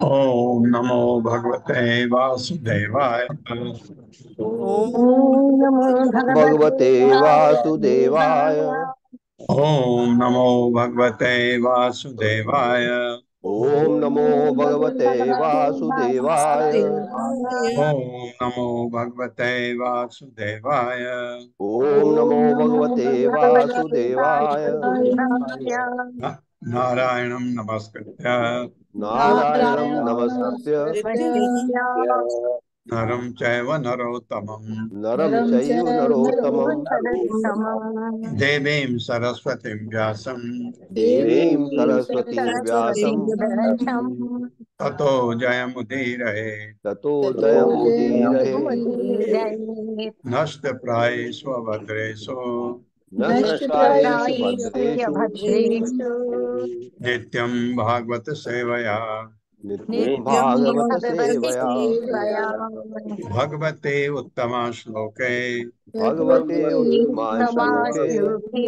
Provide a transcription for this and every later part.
ओम नमो भगवते वासुदेवाय। ओम नमो भगवते वासुदेवाय। ओम नमो भगवते वासुदेवाय। ओम नमो भगवते वासुदेवाय। ओम नमो भगवते वासुदेवाय। ओम नमो भगवते वासुदेवाय। नारायणं नमस्कृत्य नारायणं नमस्कृत्य नरं चैव नरोत्तमं नरं चैव नरोत्तमं देवीं सरस्वतीं व्यासं देवीं सरस्वतीं व्यासं ततो जयमुदीरये। ततो जयमुदीरये। नष्टप्रायेषु भद्रेषु नष्टप्रायेषु भद्रेषु नित्यं भागवत सेवया नित्यं भागवत सेवया भगवते उत्तम श्लोके भगवते उत्तमाय श्लोके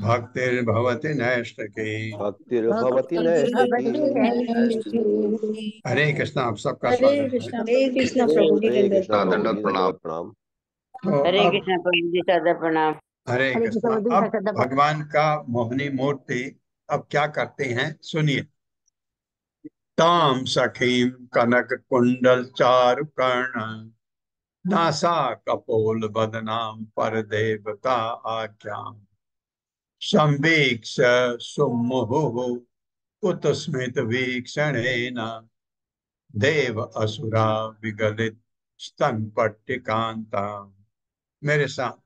भक्तिर्भवति नैष्ठिकी। भक्तिर्भवति नैष्ठिकी। हरे कृष्णा। आप सबका हरे स्वागत है। कृष्णा प्रभु जी हरे दंडवत कृष्णा प्रभु दंडवत जी प्रणाम। दंडवत प्रणाम। तो हरे अब कृष्ण प्रभु जी सादर प्रणाम। हरे कृष्णा। अब भगवान का मोहिनी मूर्ति अब क्या करते हैं सुनिए। ताम सखीम कनक कुंडल चारु कर्ण नासा कपोल बदनाम पर देवता आख्याम संवीक्ष सुमुहुः कुतस्मित वीक्षणेन देव असुरा विगलित स्तन पट्टिकांता। मेरे साथ।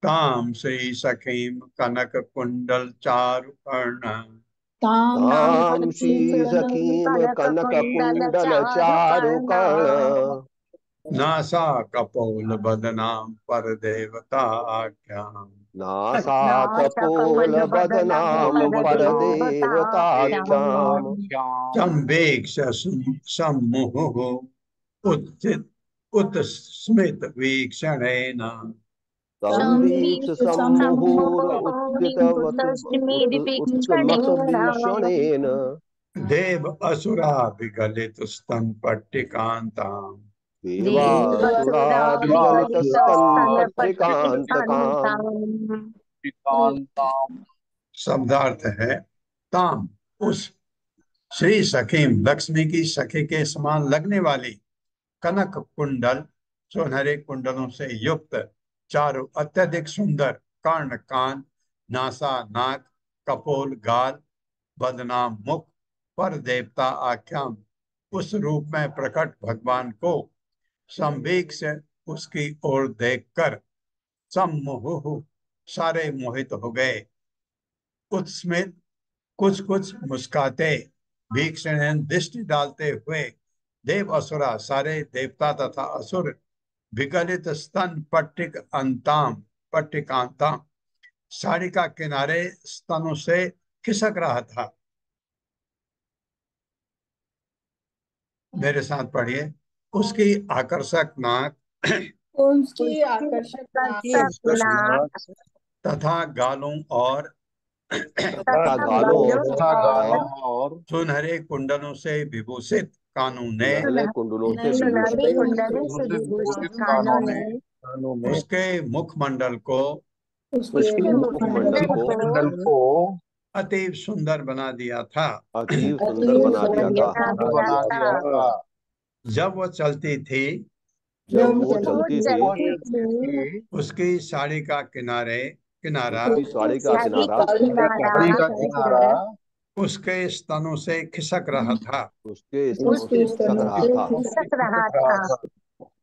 ताम श्री सखीम कनक कुंडल चारु कर्ण तां श्री सखीम कनक कुंडल चारु कर्ण नासा कपोल बदनाम पर देवता आख्याम नासा कपोल बदनाम पर देवताख्याम संवेक्ष सम्मुहुः उत्थित उत्स्मित वीक्षणेन संवीक्ष सम्मुहुर उत्थितवत उत्तमत भीषणेन देव असुरा विगलित स्तन पट्टिकांताम देवासुरा विगलित स्तन पट्टिकांतकाम। शब्दार्थ है ताम उस श्री सखीम लक्ष्मी की सखी के समान लगने वाली कनक कुंडल सुनहरे कुंडलों से युक्त चारों अत्यधिक सुंदर कर्ण कान नासा नाक कपोल गाल बदनाम मुख पर देवता आख्याम उस रूप में प्रकट भगवान को संवेग से उसकी ओर देखकर सम्मुहुः सारे मोहित हो गए। उत्स्मित कुछ कुछ मुस्काते भीषण दृष्टि डालते हुए देव असुरा सारे देवता तथा असुर विगलित स्तन पट्टिक अंताम पट्टिकांताम साड़ी का किनारे स्तनों से खिसक रहा था। मेरे साथ पढ़िए। उसकी आकर्षक नाक उसकी आकर्षक नाक तथा गालों और तथा गालों और सुनहरे कुंडलों से विभूषित कानों ने सुनहले कुंडलों से विभूषित कानों ने उसके मुखमंडल को उसके मुखमंडल को मंडल को अति सुंदर बना दिया था। अति सुंदर बना दिया था। बना दिया था। जब वो चलती थी जब वो चलती थी उसकी साड़ी का किनारा उसकी साड़ी का किनारा साड़ी का किनारा उसके स्तनों से खिसक रहा था। उसके स्तनों से खिसक रहा था।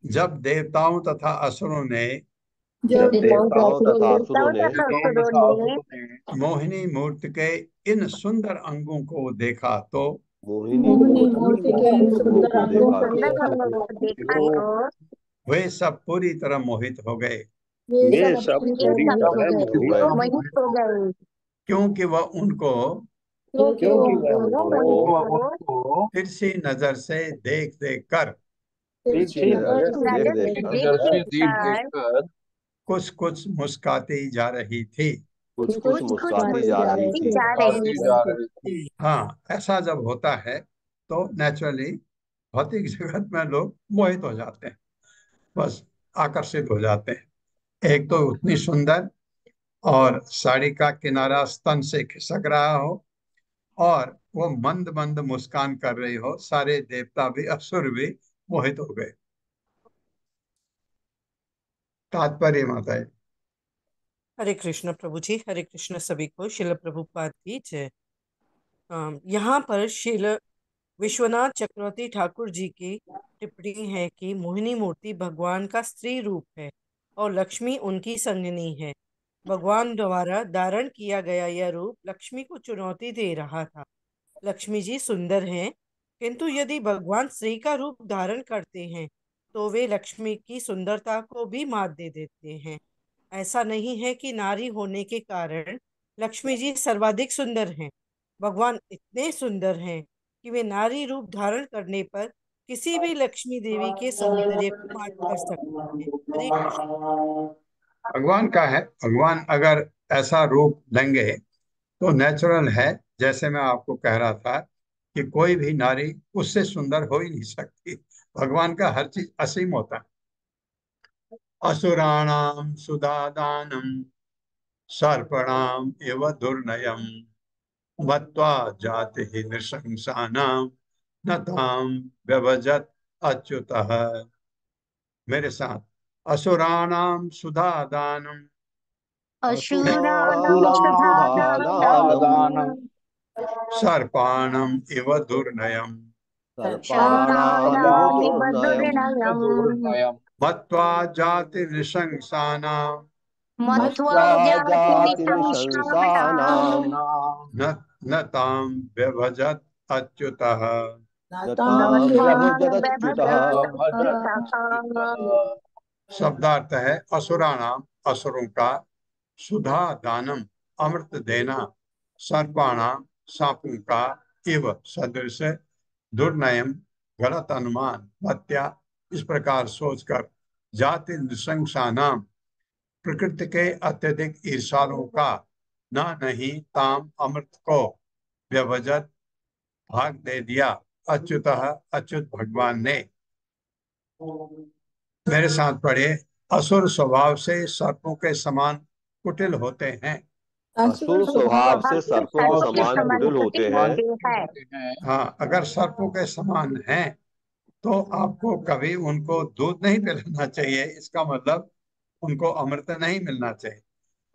जब देवताओं तथा असुरों ने जब देवताओं तथा असुरों ने मोहिनी मूर्ति के इन सुंदर अंगों को देखा तो मोहिनी मूर्ति के अंगों को देखा तो वे सब पूरी तरह मोहित हो गए ये सब पूरी तरह मोहित हो गए क्योंकि वह उनको क्योंकि वह उनको तिरछी नजर से देख देख कर तिरछी नजर से देख कर कुछ कुछ मुस्काती जा रही थी। कुछ कुछ मुस्कुराती जा रही थी। हाँ, ऐसा जब होता है तो नेचुरली भौतिक जगत में लोग मोहित हो जाते हैं, बस आकर्षित हो जाते हैं। एक तो उतनी सुंदर और साड़ी का किनारा स्तन से खिसक रहा हो और वो मंद मंद मुस्कान कर रही हो, सारे देवता भी असुर भी मोहित हो गए। तात्पर्य माता है। हरे कृष्ण प्रभु जी। हरे कृष्ण सभी को। शिल प्रभुपाद की जय। यहाँ पर शिल विश्वनाथ चक्रवर्ती ठाकुर जी की टिप्पणी है कि मोहिनी मूर्ति भगवान का स्त्री रूप है और लक्ष्मी उनकी संगिनी है। भगवान द्वारा धारण किया गया यह रूप लक्ष्मी को चुनौती दे रहा था। लक्ष्मी जी सुंदर हैं, किंतु यदि भगवान स्त्री का रूप धारण करते हैं तो वे लक्ष्मी की सुंदरता को भी मात दे देते हैं। ऐसा नहीं है कि नारी होने के कारण लक्ष्मी जी सर्वाधिक सुंदर हैं। भगवान इतने सुंदर हैं कि वे नारी रूप धारण करने पर किसी भी लक्ष्मी देवी के सौंदर्य को पाट कर सकते हैं। हरे कृष्ण। भगवान का है, भगवान अगर ऐसा रूप लेंगे तो नेचुरल है। जैसे मैं आपको कह रहा था कि कोई भी नारी उससे सुंदर हो ही नहीं सकती। भगवान का हर चीज असीम होता है। असुराणाम सुदादानम सर्पणाम एव दुर्नयम मत्वा जाति ही नृशंसानाम न ताम व्यभजत अच्युतः। मेरे साथ, असुराणाम सुधादानम असुराणां असुराणां सुधादानं सुधादानं सर्पाणम इव दुर्नयम सर्पाणामिव सर्पाणामिव दुर्नयम् दुर्नयम् मत्वा जाति नृशंसानाम मत्वा मत्वा जातिनिशंसानां जातिनिशंसानां न न ताम व्यभजत अच्युतः। न न तां तां व्यभजदच्युतः। व्यभजत्युतः। शब्दार्थ है असुराणाम, असुरों का, सुधा दानम, अमृत देना, सर्पाणाम, सांपों का, इव सदृश, दुर्नयम, गलत अनुमान, हत्या, इस प्रकार सोचकर, जाति नृशंसानाम, प्रकृति के अत्यधिक ईर्षालुओं का, न नहीं ताम अमृत को, व्यभजत भाग दे दिया, अच्युतः अच्युत भगवान ने। मेरे साथ पढ़े, असुर स्वभाव से सर्पों के समान कुटिल होते हैं। असुर स्वभाव से सर्पों के समान कुटिल होते हैं। हाँ, अगर सर्पों के समान हैं तो आपको कभी उनको दूध नहीं पिलाना चाहिए, इसका मतलब उनको अमृत नहीं मिलना चाहिए।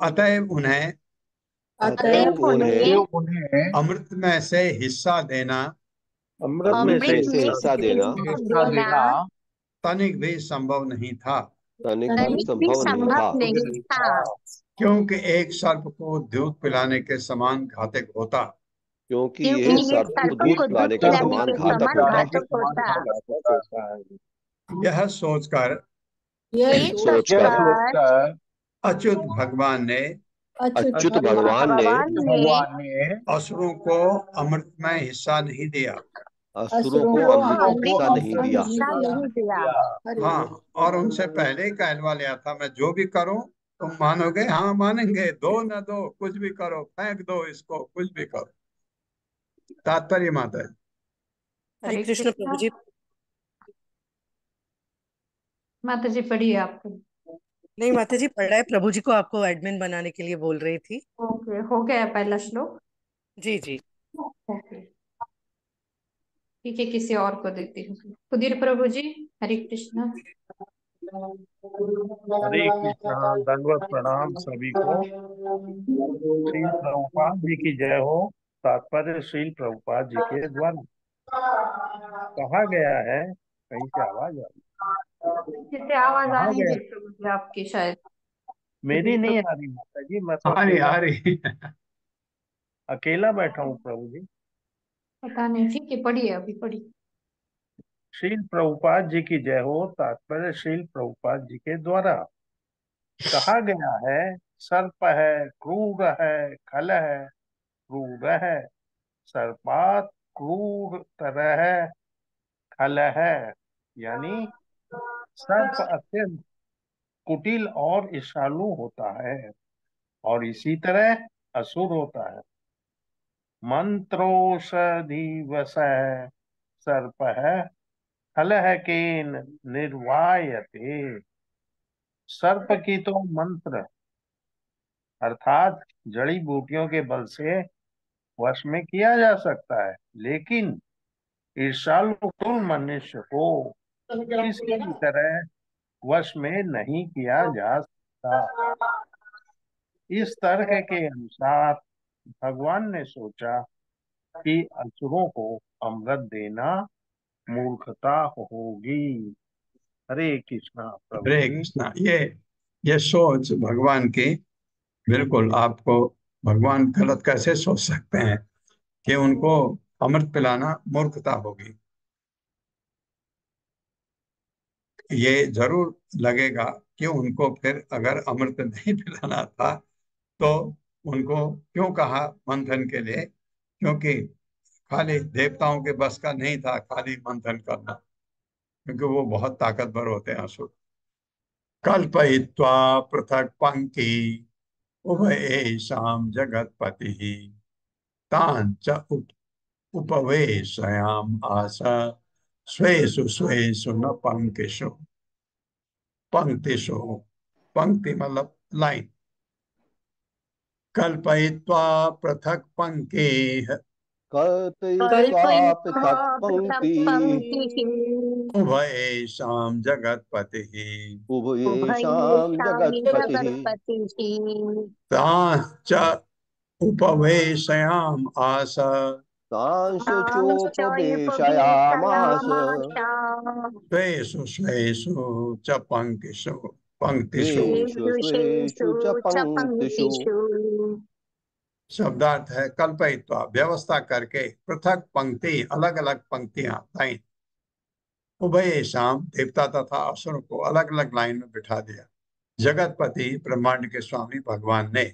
अतएव उन्हें अतएव उन्हें अमृत में से हिस्सा देना अमृत में अमृत से में से हिस्सा देना देना तनिक भी संभव नहीं था, तनिक भी तनिक भी संभव नहीं था, संभव नहीं था, क्योंकि एक सर्प को दूध पिलाने के समान घातक होता। क्योंकि क्योंकि ये ये सर्प को सर्प दूध को दूध पिलाने के पिलाने समान के घातक समान होता। घातक होता। यह सोचकर ये सोचकर सोचकर अच्युत भगवान ने अच्युत भगवान ने भगवान ने असुरों को अमृत में हिस्सा नहीं दिया। असुरों को को अमृत में अमृत हिस्सा नहीं में दिया। हिस्सा नहीं दिया। हाँ, और उनसे पहले ही कहलवा लिया था, मैं जो भी करूं तुम मानोगे? हाँ मानेंगे, दो न दो, कुछ भी करो, फेंक दो इसको, कुछ भी करो। तात्पर्य माता जी। हरे कृष्ण प्रभु जी। माता जी पढ़िए आपको। नहीं माता जी, पढ़ रहा है, प्रभु जी को आपको एडमिन बनाने के लिए बोल रही थी। ओके, हो गया पहला श्लोक। जी जी। ओके, ठीक है, किसी और को देती हूँ। सुधीर प्रभु जी, हरे कृष्णा। हरे कृष्णा। दंडवत प्रणाम सभी को। श्रील प्रभुपाद जी की जय हो। तात्पर्य श्रील प्रभुपाद जी के द्वारा कहा गया है। कहीं से आवाज आ रही जैसे आवाज आ कहा रही गया? है प्रभु जी आपकी, शायद मेरी नहीं आ रही माता जी, मैं तो आ रही अकेला आ रही अकेला बैठा हूँ प्रभु जी। पता नहीं, ठीक है, पढ़िए, अभी पढ़िए। श्रील प्रभुपाद जी की जय हो। तात्पर्य श्रील प्रभुपाद जी के द्वारा कहा गया है। सर्प है, क्रूर है, खल है, क्रूर है, सर्पात क्रूर तरह है, खल है। यानी सर्प अत्यंत कुटिल और ईर्ष्यालु होता है, और इसी तरह असुर होता है। मंत्रोषधि वस सर्प है, खल है केन निर्वायते। सर्प की तो मंत्र अर्थात जड़ी बूटियों के बल से वश में किया जा सकता है, लेकिन ईर्ष्यालु कुल मनुष्य को किसी भी तरह वश में नहीं किया जा सकता। इस तर्क के अनुसार भगवान ने सोचा कि असुरों को अमृत देना मूर्खता होगी। हरे कृष्णा प्रभु हरे जी। कृष्णा। ये सोच भगवान की, बिल्कुल आपको, भगवान गलत कैसे सोच सकते हैं कि उनको अमृत पिलाना मूर्खता होगी। ये जरूर लगेगा कि उनको फिर अगर अमृत नहीं पिलाना था तो उनको क्यों कहा मंथन के लिए? क्योंकि खाली देवताओं के बस का नहीं था खाली मंथन करना, क्योंकि वो बहुत ताकतवर होते हैं असुर। कल्पयित्वा पृथक पंक्ति उभयेषां जगत्पतिः तान् च उपवेशयाम आस स्वेषु स्वेषु न पंक्तिषु। पंक्तिषु, पंक्ति मतलब लाइन। कल्पयित्वा पृथक पंक्ति कल्पयित्वा पृथक् पंक्ति उभयेषां जगत्पतिः उभयेषां जगत्पतिः तान् च उपवेशयाम आस तांश चोपदेशयामास स्वेषु स्वेषु च पंक्तिषु। पंक्तिषु स्वेषु स्वेषु च पंक्तिषु। शब्दार्थ है कल्पयित्वा, व्यवस्था करके, पृथक पंक्ति, अलग अलग पंक्तियां, लाइन। उभयेषाम, देवता तथा असुरों को अलग अलग लाइन में बिठा दिया। जगतपति, ब्रह्मांड के स्वामी भगवान ने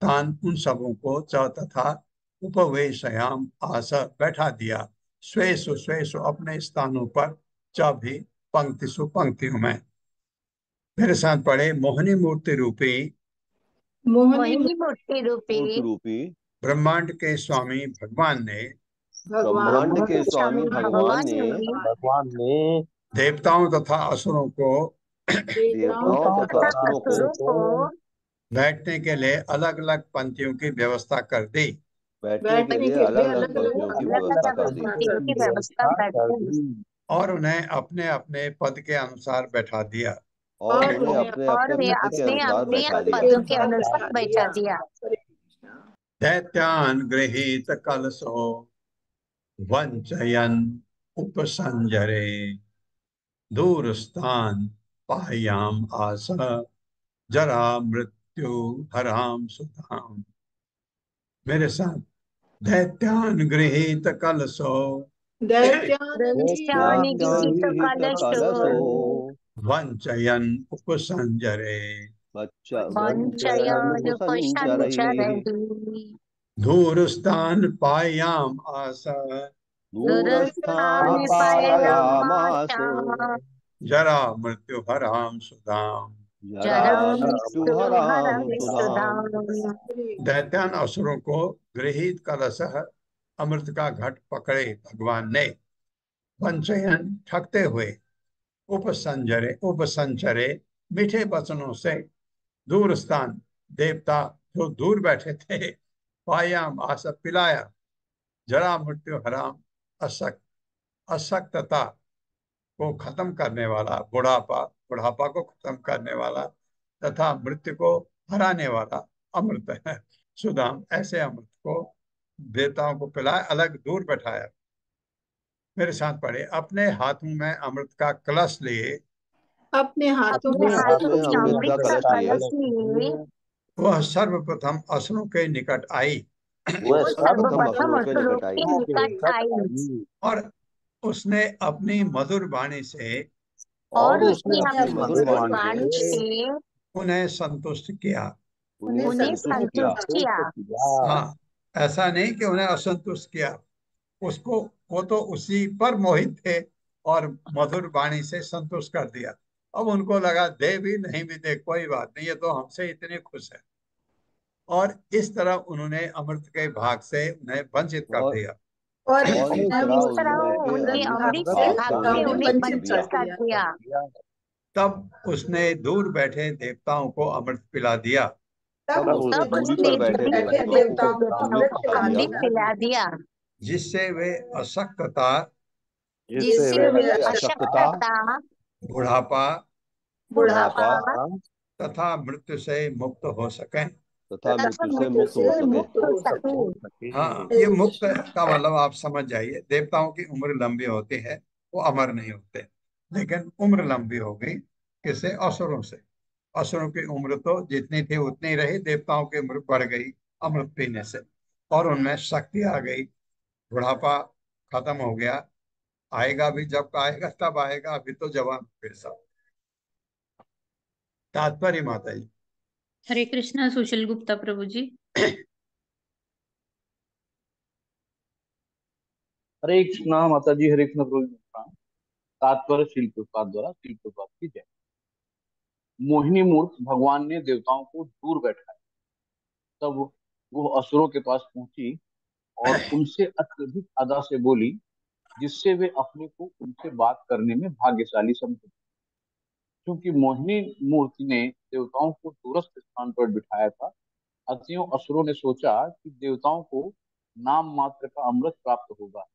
तान, उन सबों को, च तथा उपवेशयाम आस, बैठा दिया। स्वेषु स्वेषु, अपने स्थानों पर, च भी पंक्तिषु, पंक्तियों में। मेरे साथ पढ़े। मोहिनी मूर्ति रूपी मोहिनी मूर्ति मूर्ति रूपी ब्रह्मांड के स्वामी भगवान ने ब्रह्मांड के स्वामी भगवान ने भगवान ने देवताओं तथा असुरों को देवताओं तथा असुरों को बैठने के लिए अलग अलग पंक्तियों की व्यवस्था कर दी। बैठने के लिए अलग अलग पंक्तियों की व्यवस्था कर दी और उन्हें अपने अपने पद के अनुसार बैठा दिया। और उन्हें अपने अपने पद के अनुसार बैठा दिया। दैत्यान गृहीत कलशो वंचयन उपसंजरे दूरस्थान पायाम आस जरा मृत्यु हराम सुताम। मेरे साथ। दैत्यान गृहीत कलशो कलशो वंचयन उपसंजरे दूरस्थान पायाम आस दूरस्थान पायामास जरा मृत्यु हराम सुदाम। जरा मृत्यु हराम सुधाम। दैत्यान असुरों को गृहीत कलश, अमृत का घट पकड़े भगवान ने, वंचयन, ठगते हुए, उपसंजरे, उपसंचरे, मीठे वचनों से, दूर स्थान, देवता जो दूर बैठे थे, पायाम आस, पिलाया, जरा मृत्यु हराम, अशक्त, अशक्तता को खत्म करने वाला, बुढ़ापा, बुढ़ापा को खत्म करने वाला तथा मृत्यु को हराने वाला अमृत है सुदाम। ऐसे अमृत को देवताओं को पिलाया, अलग दूर बैठाया। मेरे साथ पढ़े। अपने हाथों में अमृत का कलश लिए, अपने हाथों में अमृत का कलश लिए वह सर्वप्रथम असुरों के निकट आई वह सर्वप्रथम असुरों के निकट आई और उसने अपनी मधुर वाणी से और उसने अपनी मधुर वाणी से उन्हें संतुष्ट किया। उन्हें संतुष्ट किया। हाँ, ऐसा नहीं कि उन्हें असंतुष्ट किया। उसको, वो तो उसी पर मोहित थे और मधुर वाणी से संतुष्ट कर दिया। अब उनको लगा दे भी नहीं भी दे कोई बात नहीं, ये तो हमसे इतने खुश है। और इस तरह उन्होंने अमृत के भाग से उन्हें वंचित कर दिया। और इस तरह उनके अमृत के भाग से उन्हें वंचित कर दिया। तब उसने दूर बैठे देवताओं को अमृत पिला दिया। तब उसने दूरी पर बैठे देवताओं को अमृत पिला दिया जिससे वे अशक्तता, अशक्तता, बुढ़ापा तथा मृत्यु से मुक्त हो सकें। मृत्यु से मुक्त हो सके। हाँ, ये मुक्त का मतलब आप समझ जाइए। देवताओं की उम्र लंबी होती है, वो अमर नहीं होते, लेकिन उम्र लंबी हो गई किससे? असुरों से। असुरों की उम्र तो जितनी थी उतनी रही, देवताओं की उम्र बढ़ गई अमृत पीने से, और उनमें शक्ति आ गई, बुढ़ापा खत्म हो गया। आएगा भी, जब आएगा तब आएगा, अभी तो जवान फिर सब। तात्पर्य माता जी। हरे कृष्णा सुशील गुप्ता प्रभु जी। हरे कृष्णा माता जी, हरे कृष्ण प्रभु जी। तात्पर्य श्रील प्रभुपाद द्वारा, श्रील प्रभुपाद की जय। मोहिनी मूर्त भगवान ने देवताओं को दूर बैठाया, तब वो असुरों के पास पहुंची और उनसे अत्यधिक अदा से बोली, जिससे वे अपने को उनसे बात करने में भाग्यशाली समझे। क्योंकि मोहिनी मूर्ति ने देवताओं को दूरस्थ स्थान पर बिठाया था, अतएव असुरों ने सोचा कि देवताओं को नाम मात्र का अमृत प्राप्त होगा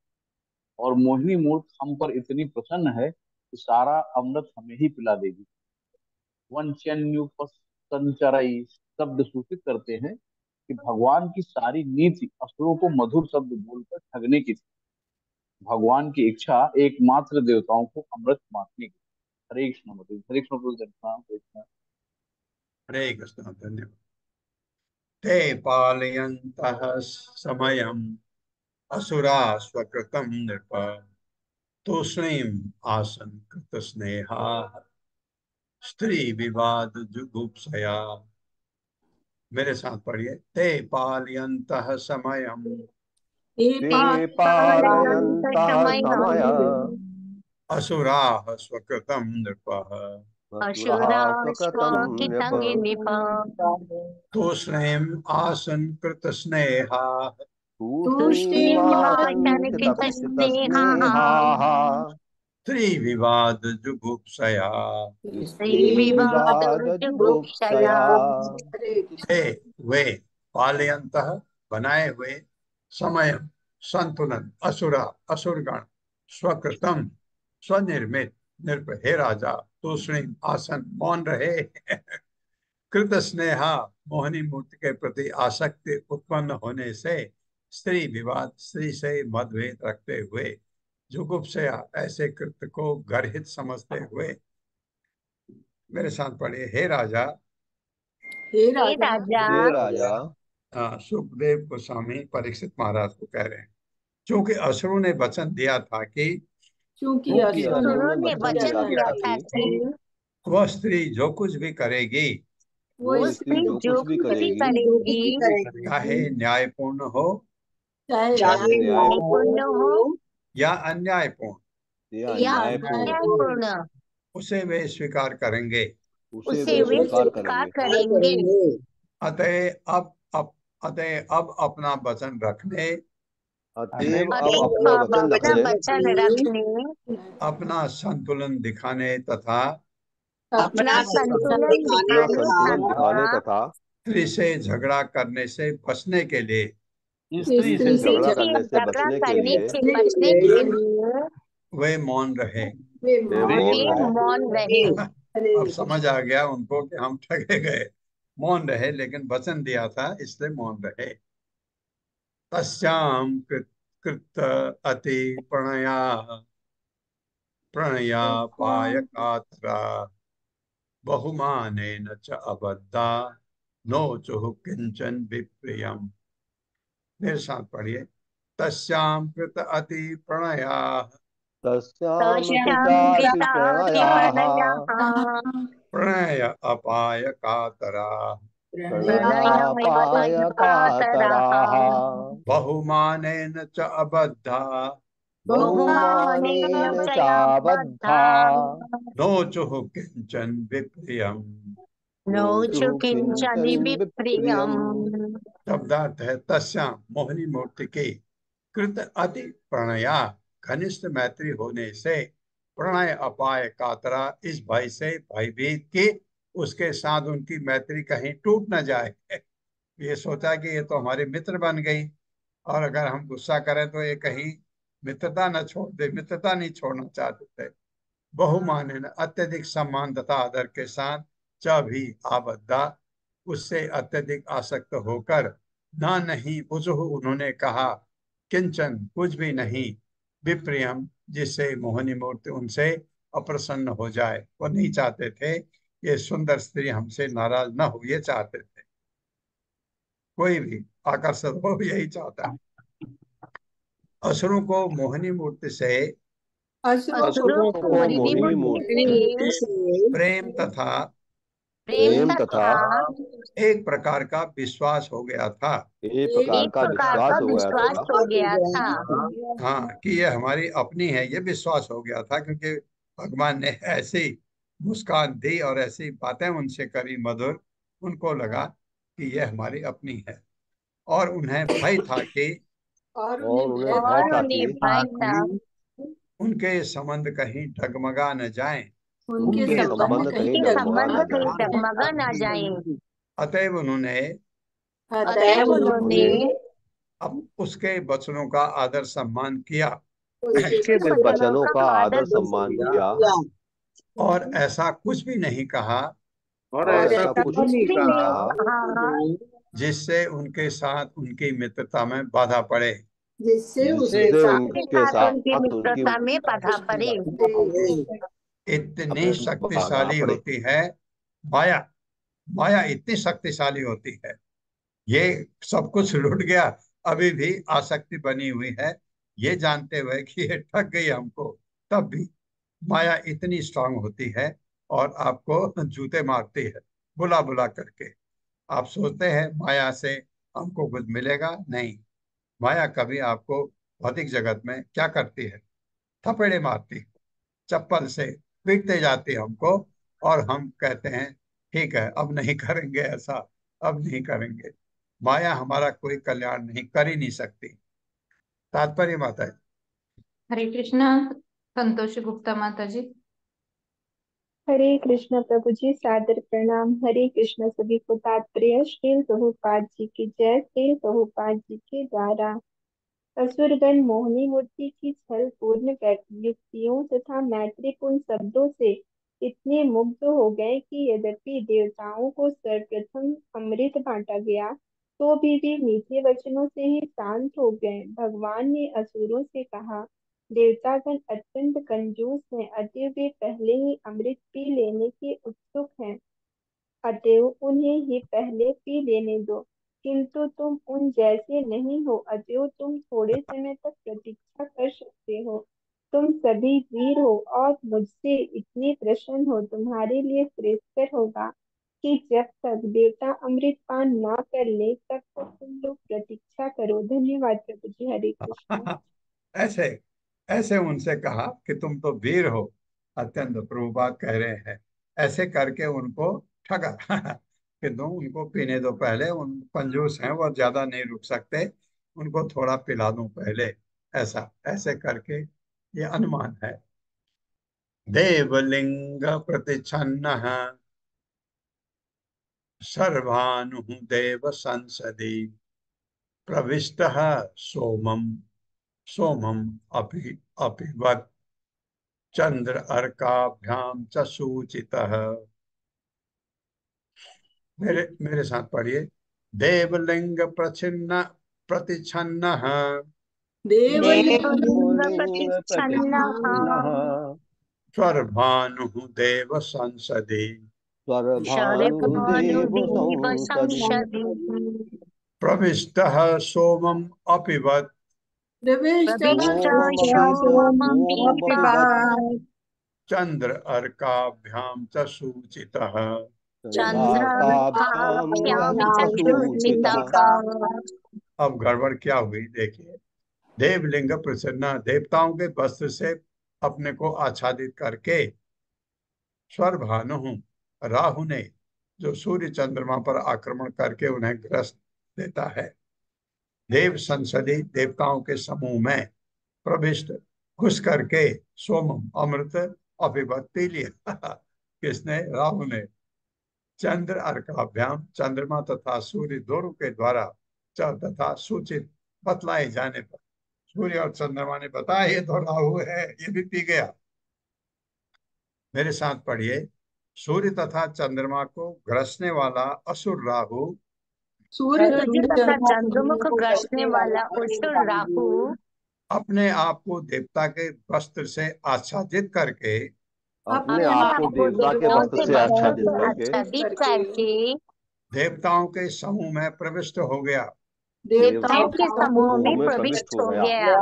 और मोहिनी मूर्त हम पर इतनी प्रसन्न है कि सारा अमृत हमें ही पिला देगी। वंचन्युपसंचरई शब्द सूचित करते हैं कि भगवान की सारी नीति असुरों को मधुर शब्द बोलकर ठगने की थी। भगवान की इच्छा एकमात्र देवताओं को अमृत बांटने की। हरे कृष्ण मधुर, हरे कृष्ण प्रभु दर्शना, हरे कृष्ण। हरे कृष्ण। धन्यवाद। ते पालयन्तः समयम् असुरा स्वकृतं नृप तूष्णीम् आसन् कृतस्नेहा स्त्री विवाद जुगुप्सया। मेरे साथ पढ़िए। ते पालयन्तः समयम् ते पालयन्तः समय असुराः स्वकृतं नृपः असुराः स्वकृतं नृप तूष्णीम् आसन् कृतस्नेहाः तूष्णीमासन् कृतस्नेहाः स्त्रीविवाद जुगुप्सया। स्त्रीविवादजुगुप्सया। हे वे पालयन्तः बनाए हुए समय संतुलन असुरा असुरगण स्वकृतम स्वनिर्मित नृप हे राजा तूष्णीम आसन मौन रहे कृत स्नेहा मोहिनी मूर्ति के प्रति आसक्ति उत्पन्न होने से स्त्री विवाद स्त्री से मतभेद रखते हुए जुगुप्सया ऐसे कृत्य को गर्हित समझते हुए। मेरे साथ पढ़िए। हे राजा। हे हे राजा, राजा, सुखदेव गोस्वामी परीक्षित महाराज को कह रहे हैं, क्योंकि असुरों ने वचन दिया था कि क्योंकि क्योंकि असुरों असुरों ने ने वचन दिया था कि वह स्त्री जो कुछ भी करेगी वो वो स्त्री स्त्री जो जो कुछ कुछ भी भी करेगी, करेगी, चाहे न्यायपूर्ण हो चाहे चाहे न्यायपूर्ण हो या अन्यायपूर्ण, या या अन्यायपूर्ण, अन्यायपूर्ण, उसे वे स्वीकार करेंगे। उसे उसे वे वे स्वीकार स्वीकार करेंगे। करेंगे। अतः अब अपना वचन रखने, अतएव अब अतएव अपना अब वचन अपना रखने, वचन रखने, अपना संतुलन दिखाने तथा अपना संतुलन अपना दिखाने संतुलन दिखाने तथा तथा स्त्री से झगड़ा करने से बचने के लिए स्त्री से से झगड़ा स्त्री करने से झगड़ा बचने के करने लिए से बचने के लिए वे मौन रहे। वे वे मौन रहे। मौन रहे। अब समझ आ गया उनको कि हम ठगे गए। मौन रहे, लेकिन वचन दिया था इसलिए मौन रहे। तस्याम कृत अति प्रणया पायकात्रा बहुमानेन च अबद्धा नोचुः किंचन विप्रियम। मेरे साथ पढ़िए। तस्याम कृत अति प्रणया तस्याम तस्यां कृताति कृताति प्रणयाः प्रणयाः प्रणय अपाय कातरा प्रणयापाय कातराः बहुमानेन च अबद्धा बहुमानेन चाबद्धा नोचुः किंचन विप्रियम। नोचुः किंचन किंचन विप्रियम। विप्रियम्। शब्दार्थ है तस्याम मोहिनी मूर्ति की कृत अति प्रणया घनिष्ठ मैत्री होने से प्रणय अपाय कातरा इस भय से भयभीत की उसके साथ उनकी मैत्री कहीं टूट न जाए। ये सोचा कि ये तो हमारे मित्र बन गई और अगर हम गुस्सा करें तो ये कहीं मित्रता न छोड़ दे, मित्रता नहीं छोड़ना चाहते थे। बहुमाने न अत्यधिक सम्मान तथा आदर के साथ च भी आबद्धा उससे अत्यधिक आसक्त होकर ना नहीं उजुह उन्होंने कहा किंचन कुछ भी नहीं विप्रियम जिससे मोहिनी मूर्ति उनसे अप्रसन्न हो जाए। वो नहीं चाहते थे ये सुंदर स्त्री हमसे नाराज न हो, ये चाहते थे। कोई भी आकर्षित हो यही चाहता है। असुरों को मोहिनी मूर्ति से असुरों असुरों को को मोहिनी मोहिनी मूर्ति मूर्ति से प्रेम तथा प्रेम तथा एक प्रकार का विश्वास हो गया था। एक प्रकार का विश्वास हो गया था। हो गया था। हाँ, कि ये हमारी अपनी है, ये विश्वास हो गया था, क्योंकि भगवान ने ऐसी मुस्कान दी और ऐसी बातें उनसे करी मधुर, उनको लगा कि ये हमारी अपनी है। और उन्हें भय था कि और उन्हें भय था कि भाई था उनके संबंध कहीं डगमगा न जाएं। उनके संबंध कहीं डगमगा न जाए। डगमगा ना जाए। अतएव उन्होंने उन्होंने अब उसके वचनों का आदर सम्मान किया उसके वचनों का आदर सम्मान किया और ऐसा कुछ भी नहीं कहा और और ऐसा ऐसा कुछ कुछ भी नहीं नहीं कहा कहा जिससे उनके साथ उनकी मित्रता में बाधा पड़े। जिससे उनके साथ उनकी में बाधा पड़े। इतनी बाधा शक्तिशाली पड़े। होती है माया। माया इतनी शक्तिशाली होती है, ये सब कुछ लुट गया, अभी भी आसक्ति बनी हुई है, ये जानते हुए कि ये ठग गई हमको, तब भी माया इतनी स्ट्रांग होती है और आपको जूते मारती है बुला बुला करके। आप सोचते हैं माया से हमको कुछ मिलेगा, नहीं। माया कभी आपको भौतिक जगत में क्या करती है, थपेड़े मारती है, चप्पल से पीटते जाती है हमको, और हम कहते हैं ठीक है अब नहीं करेंगे ऐसा, अब नहीं करेंगे। माया हमारा कोई कल्याण नहीं कर ही नहीं सकती। तात्पर्य माता जी। हरे कृष्णा। संतोष गुप्ता माता जी। हरे कृष्ण प्रभु जी, सादर प्रणाम। हरे कृष्ण सभी को। तात्पर्य श्रील प्रभुपाद जी की जय। श्रील प्रभुपाद जी के द्वारा असुरगण मोहिनी मूर्ति की छल पूर्ण युक्तियों तथा मैत्रीपूर्ण शब्दों से इतने मुग्ध हो गए कि यद्यपि देवताओं को सर्वप्रथम अमृत बांटा गया तो भी मीठे वचनों से ही शांत हो गए। भगवान ने असुरों से कहा, देवतागण अत्यंत कंजूस हैं, अतएव वे पहले ही अमृत पी लेने के उत्सुक हैं, अतएव उन्हें ही पहले पी लेने दो। किंतु तुम उन जैसे नहीं हो, अतएव तुम थोड़े समय तक प्रतीक्षा कर सकते हो। तुम सभी वीर हो और मुझसे इतने प्रसन्न हो, तुम्हारे लिए श्रेष्ठकर होगा कि जब तक देवता अमृत पान ना कर ले तब तक तुम लोग प्रतीक्षा करो। धन्यवाद प्रभु जी। हरे कृष्ण। ऐसे ऐसे उनसे कहा कि तुम तो वीर हो, अत्यंत प्रभुपाद कह रहे हैं, ऐसे करके उनको ठगा कि तुम उनको पीने दो पहले, उन कंजूस हैं वो, ज्यादा नहीं रुक सकते, उनको थोड़ा पिला दो पहले। ऐसा ऐसे करके ये अनुमान है। देवलिंग प्रतिच्छन्न सर्वानु देव संसदि प्रविष्टः सोमम सोमम अपि अपिवत् चंद्र अर्काभ्याम च सूचितः। मेरे मेरे साथ पढ़िए। देवलिंग प्रचिन्न प्रतिच्छन्न देवलिंग प्रतिच्छन्नः स्वर्भानु देव संसदि स्वरभानुदेव संसदि प्रविष्टः सोमम अपिवत् सोममपिबत् चंद्र अर्काभ्याम च सूचितः। चंद्रार्काभ्यां च सूचितः। अब गड़बड़ क्या हुई देखिए। देवलिंग प्रसन्न, देवताओं के वस्त्र से अपने को आच्छादित करके, स्वर भानु राहु ने, जो सूर्य चंद्रमा पर आक्रमण करके उन्हें ग्रस्त देता है, देव संसदी देवताओं के समूह में प्रविष्ट घुस करके सोम अमृत अभिवत पी लिया किसने? राहु ने। चंद्र अर्काभ्याम, चंद्रमा तथा सूर्य दोनों के द्वारा तथा सूचित बतलाए जाने पर, सूर्य और चंद्रमा ने बताया ये तो राहु है, ये भी पी गया। मेरे साथ पढ़िए। सूर्य तथा चंद्रमा को ग्रसने वाला असुर राहु सूर्य तथा चंद्रमुख ग्रसने वाला असुर राहु अपने आप को देवता के वस्त्र से आच्छादित करके अपने आप को देवता के वस्त्र से आच्छादित करके देवताओं के समूह में प्रविष्ट हो गया देवताओं के समूह में प्रविष्ट हो गया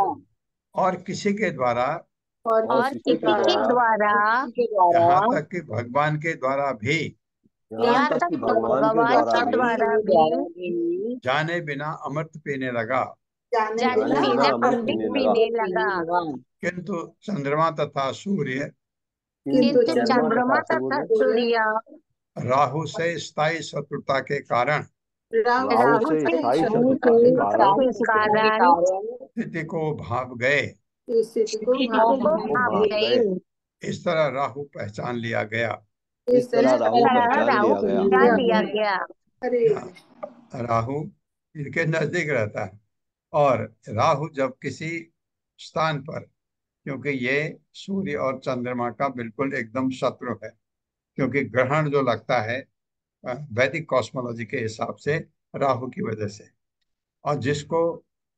और किसी के द्वारा, और किसी के द्वारा यहाँ तक कि भगवान के द्वारा भी यहाँ तक कि भगवान के भगवान द्वारा के भी द्वारा भी जाने बिना अमृत पीने लगा, जाने जाने बिना बिना अमृत अमृत पीने लगा। पीने लगा। किंतु चंद्रमा तथा सूर्य किंतु चंद्रमा चंद्रमा तथा तथा सूर्य सूर्य राहु से स्थायी शत्रुता के कारण राहु राहु से से स्थायी शत्रु शत्रुता के कारण के कारण स्थिति को भाप गए। स्थिति को को भाप भाग गए। गए। इस तरह राहु पहचान लिया गया। इस तरह राहु तरह पहचान राहु लिया गया। पहचान लिया गया। राहु इनके नजदीक रहता है, और राहु जब किसी स्थान पर, क्योंकि ये सूर्य और चंद्रमा का बिल्कुल एकदम शत्रु है, क्योंकि ग्रहण जो लगता है वैदिक कॉस्मोलॉजी के हिसाब से राहु की वजह से, और जिसको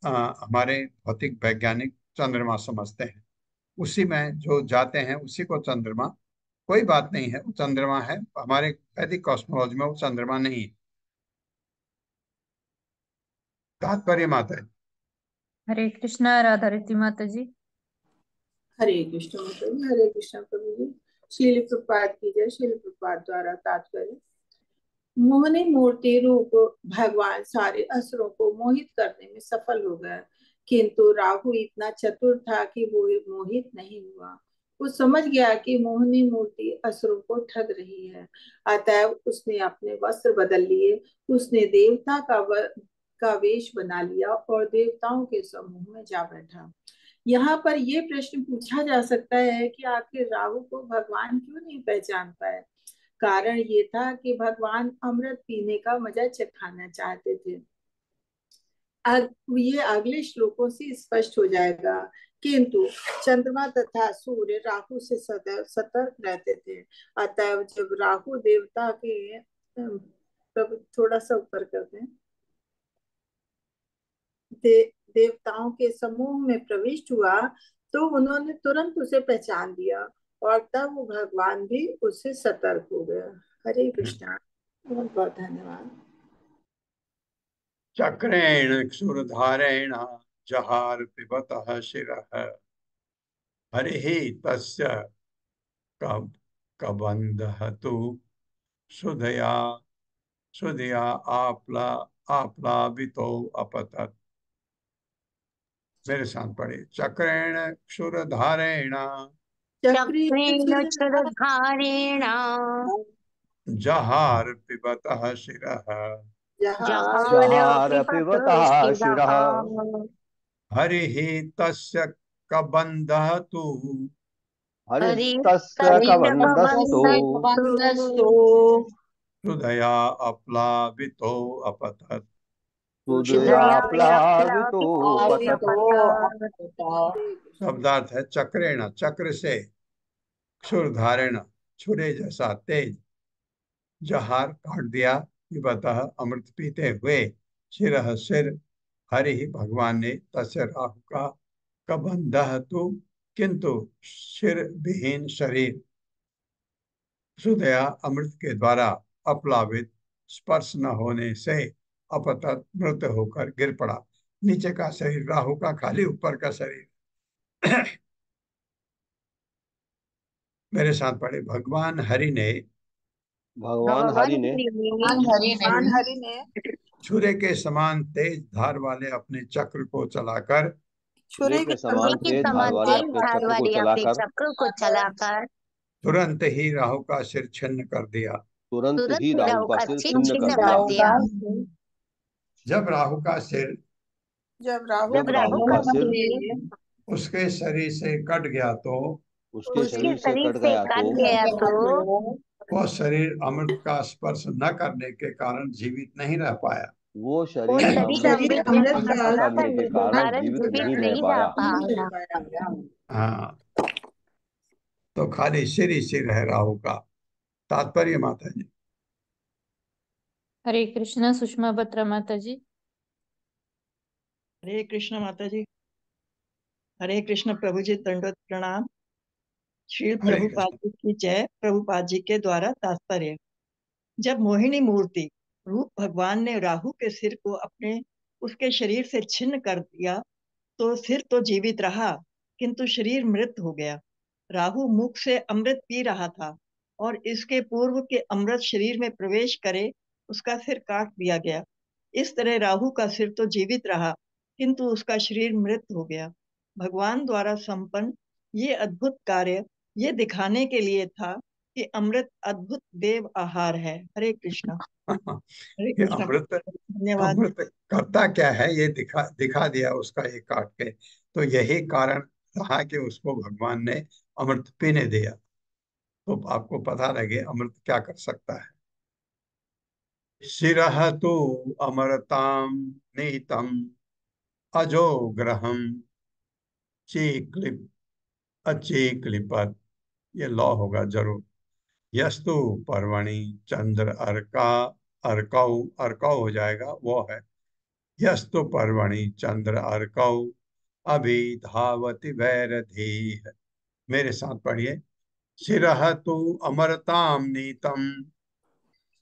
हमारे भौतिक वैज्ञानिक चंद्रमा समझते हैं, उसी में जो जाते हैं उसी को चंद्रमा। कोई बात नहीं है, वो चंद्रमा है, हमारे वैदिक कॉस्मोलॉजी में वो चंद्रमा नहीं है। तात्पर्य माता है। हरे कृष्णा राधा रति माता जी। हरे कृष्ण माता जी। हरे कृष्ण प्रभु जी। श्रील प्रपात की जय। श्रील प्रपात द्वारा तात्पर्य। मोहनी मूर्ति रूप भगवान सारे असुरों को मोहित करने में सफल हो गया, किंतु राहु इतना चतुर था कि वो मोहित नहीं हुआ। वो समझ गया कि मोहनी मूर्ति असुरों को ठग रही है, अतएव उसने अपने वस्त्र बदल लिए। उसने देवता का वेश बना लिया और देवताओं के समूह में जा बैठा। यहाँ पर ये प्रश्न पूछा जा सकता है कि आखिर राहु को भगवान क्यों नहीं पहचान पाए। कारण ये था कि भगवान अमृत पीने का मजा चखाना चाहते थे। ये अगले श्लोकों से स्पष्ट हो जाएगा। किंतु चंद्रमा तथा सूर्य राहु से सदैव सतर्क रहते थे, अतएव जब राहु देवता के थोड़ा सा ऊपर करते हैं, देवताओं के समूह में प्रविष्ट हुआ तो उन्होंने तुरंत उसे पहचान लिया, और तब वो भगवान भी उससे सतर्क हो गया। हरे कृष्णा। बहुत बहुत धन्यवाद। चक्रेण क्षुरधारेण जहार पिबतः शिरः हरिः तस्य कबन्धः तु सुधया सुधया आप्लावितो अपतत्। मेरे साथ पढ़े। चक्रेण क्षुरधारेण चक्रेण क्षुरधारेण जहार पिबतः शिरः जहार पिबतः शिरः हरिः तस्य कबन्धः तु हरिस्तस्य कबन्धस्तु सुधया अप्लावितो अपतत्। सुदया प्लावितो पतत्। शब्दार्थ है चक्रेण, चक्र से, क्षुरधारेण छुरे जैसा तेज, जहार काट दिया, पिबतः अमृत पीते हुए, शिरः सिर, हरि भगवान ने, तस्य राहु का, कबंधः तु किंतु सिर विहीन शरीर, सुदया अमृत के द्वारा अप्लावित स्पर्श न होने से अपतत मृत होकर गिर पड़ा। नीचे का शरीर राहु का, खाली ऊपर का शरीर। मेरे साथ पढ़े। भगवान हरि ने भगवान हरि ने भगवान हरि ने छुरे के समान तेज धार वाले अपने चक्र को चलाकर छुरे के समान तेज धार वाले अपने चक्र को चलाकर तुरंत ही राहु का सिर छिन्न कर दिया। तुरंत ही राहु का सिर छिन्न कर दिया। जब राहु का सिर जब राहु का सिर उसके शरीर से कट गया तो उसके शरीर से कट गया तो वह शरीर अमृत का स्पर्श न करने के कारण जीवित नहीं रह पाया। वो शरीर अमृत का स्पर्श न करने के कारण जीवित नहीं रह पाया। हाँ, तो खाली सिर ही सिर है राहु का। तात्पर्य माता जी। हरे कृष्णा सुषमा बत्रा माता जी। हरे कृष्ण माता जी। हरे कृष्ण प्रभु जी, दंडवत प्रणाम। श्री प्रभुपाद जी की जय। प्रभुपाद जी के द्वारा तात्पर्य। जब मोहिनी मूर्ति रूप भगवान ने राहु के सिर को उसके शरीर से छिन्न कर दिया तो सिर तो जीवित रहा, किंतु शरीर मृत हो गया। राहु मुख से अमृत पी रहा था, और इसके पूर्व के अमृत शरीर में प्रवेश करे उसका सिर काट दिया गया। इस तरह राहु का सिर तो जीवित रहा किंतु उसका शरीर मृत हो गया। भगवान द्वारा संपन्न ये अद्भुत कार्य ये दिखाने के लिए था कि अमृत अद्भुत देव आहार है। हरे कृष्णा। हरे ये कृष्णा। अमृत धन्यवाद। अमृत करता क्या है ये दिखा दिया उसका ये काट के। तो यही कारण रहा कि उसको भगवान ने अमृत पीने दिया, तो आपको पता लगे अमृत क्या कर सकता है। शिरः तु अमरताम नीतम अजो ग्रहम चीक्लिप अचीक्लिपत, ये लॉ होगा जरूर। यस्तु पर्वणि चंद्र अर्का अर्कौ अर्कौ हो जाएगा, वो है यस्तु पर्वणि चंद्र अर्कौ अभिधावति वैरधी। मेरे साथ पढ़िए। शिरः तु अमरताम नीतम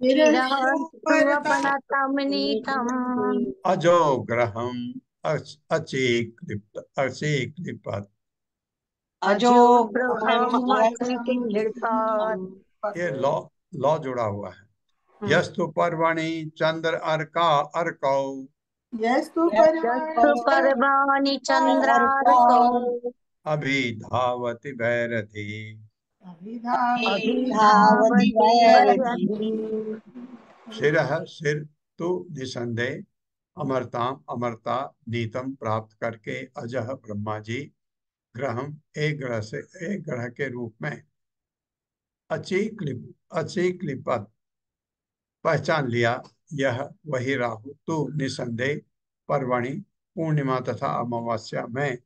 शिरः स्वपनतमनीतम् अजो ग्रहम अचीक्लिप्त अचीक्लिपत। अजो ब्रह्मचिकीर्षत्। ये लॉ जुड़ा हुआ है। यस्तु पर्वणि चंद्र अर्का अर्कौ यस्तु यस्तु पर्वाणि चन्द्रार्कौ अभिधावति वैरधी। अभिधावति वैरधी। शिरः सिर तु निसंदेह अमरताम अमरता नीतम प्राप्त करके अजह ब्रह्मा जी ग्रहम एक ग्रह से एक ग्रह के रूप में अचीक्लिपत पहचान लिया। यह वही राहु तू निसंदेह पर्वणि पूर्णिमा तथा अमावस्या में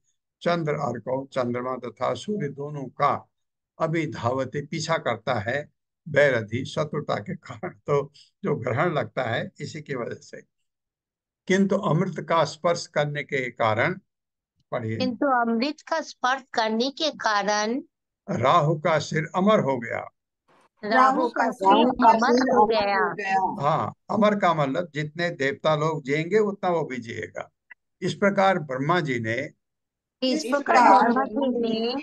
चंद्र अर्को चंद्रमा तथा सूर्य दोनों का अभी धावते पीछा करता है वैरधि शत्रुता के कारण। तो जो ग्रहण लगता है इसी की वजह से। किंतु अमृत का स्पर्श करने के कारण, पढ़िए, किंतु अमृत का स्पर्श करने के कारण राहु का सिर अमर हो गया। राहु का सिर अमर हो गया। हाँ, अमर का मतलब जितने देवता लोग जिएंगे उतना वो भी जिएगा। इस प्रकार ब्रह्मा जी ने इस प्रकार ब्रह्मा जी ने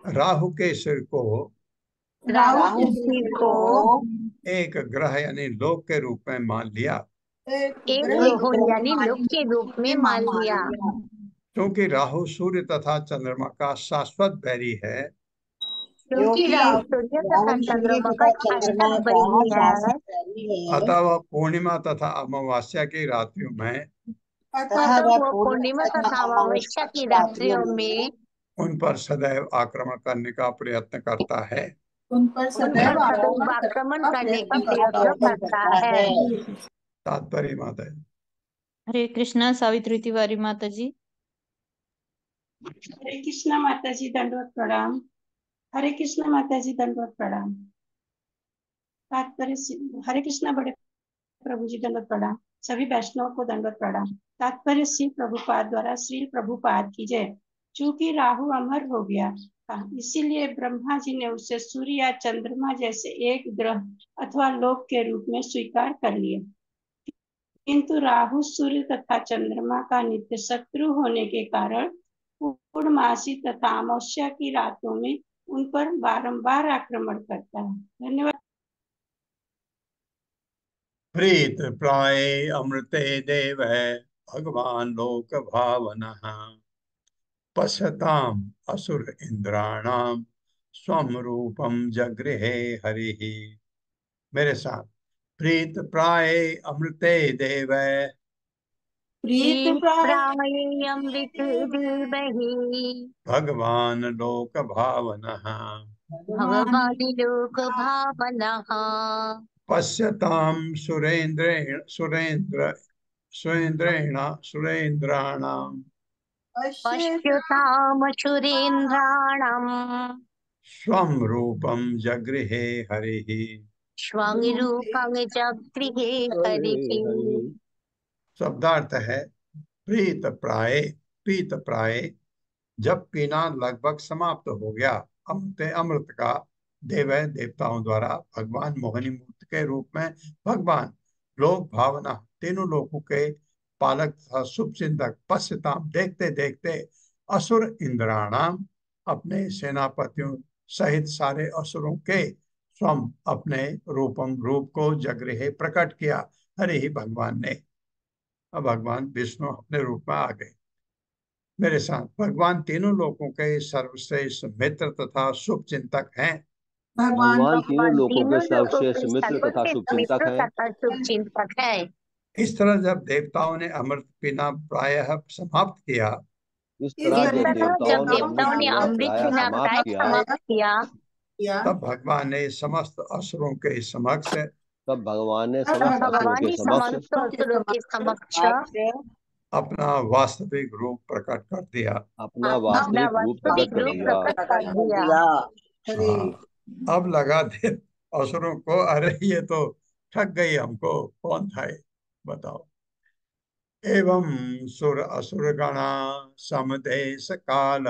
राहु के सिर को राहु के सिर को एक ग्रह यानी लोक के रूप में मान लिया। एक ग्रह यानी लोक के रूप में मान लिया। क्योंकि राहु सूर्य तथा चंद्रमा का शाश्वत बैरी है। क्योंकि राहु सूर्य तथा चंद्रमा का शाश्वत बैरी है। अतः वह पूर्णिमा तथा अमावस्या की रात्रियों में अतः वो पूर्णिमा तथा अमावस्या की रात्रियों में उन पर सदैव आक्रमण करने का प्रयत्न करता है। उन पर सदैव आक्रमण करने का प्रयत्न करता है। तात्पर्य माता है। हरे कृष्णा सावित्री तिवारी माता जी। हरे कृष्णा माता जी दंडवत प्रणाम। हरे कृष्णा माता जी दंडवत प्रणाम। तात्पर्य हरे कृष्णा बड़े प्रभु जी दंडवत प्रणाम। सभी वैष्णव को दंडवत प्रणाम। तात्पर्य श्री प्रभुपाद द्वारा श्री प्रभुपाद की जय। चूंकि राहु अमर हो गया था इसीलिए ब्रह्मा जी ने उसे सूर्य या चंद्रमा जैसे एक ग्रह अथवा लोक के रूप में स्वीकार कर लिया। किंतु राहु सूर्य तथा चंद्रमा का नित्य शत्रु होने के कारण पूर्णमासी तथा अमावस्या की रातों में उन पर बारंबार आक्रमण करता है। धन्यवाद। प्रीत प्राय अमृते देव भगवान लोक भावनः पश्यताम असुर इंद्राणाम स्वम रूपम जगृहे हरिः। मेरे साथ। प्रीत प्राय अमृते देव प्रीत प्राय अमृत देवहि भगवान लोक भावनः भगवान लोक भावनः पश्यताम सुरेंद्राणाम पश्यताम सुरेन्द्राणाम् स्वम रूपम जगृहे हरिः स्वं रूपं जगृहे हरिः। शब्दार्थ है प्रीत प्राय। पीत प्राय जब पीना लगभग समाप्त हो गया अमृत का देवताओं द्वारा भगवान मोहिनी मूर्ति के रूप में भगवान लोक भावना तीनों लोगों के पालक तथा शुभ चिंतक पश्यताम देखते देखते असुर इंद्राणाम अपने सेनापतियों सहित सारे असुरों के स्वम अपने रूपम रूप को जगृहे प्रकट किया। हरि ही भगवान ने, अब भगवान विष्णु अपने रूप में आ गए मेरे साथ। भगवान तीनों लोगों के सर्वश्रेष्ठ मित्र तथा शुभ चिंतक हैं। भगवान भगवान तीनों भगवान लोगों के तीनों लोगों सर्वश्रेष्ठ के मित्र तथा सर्वश्रेष्ठ शुभचिंतक मित्र हैं। तथा शुभचिंतक है। इस तरह जब देवताओं ने अमृत पीना प्रायः समाप्त किया, इस इस तरह इस जब तरह तरह देवताओं जब ने देवताओं अमृत ने पीना अमृत प्रायः पीना समाप्त प्राय किया, समाप्त किया, तब भगवान ने समस्त असुरों के समक्ष तब भगवान ने तब समस्त असुरों भगवान के ने समक्ष समस्त असुरों के समक्ष अपना वास्तविक रूप प्रकट कर दिया। अपना अपना वास्तविक रूप प्रकट वास्तविक कर रूप दिया। प्रकट कर दिया। हाँ, अब लगा दे असुरों को, अरे ये तो ठग गई हमको, कौन था ये, बताओ। एवं सुर असुर गणा समदेश काल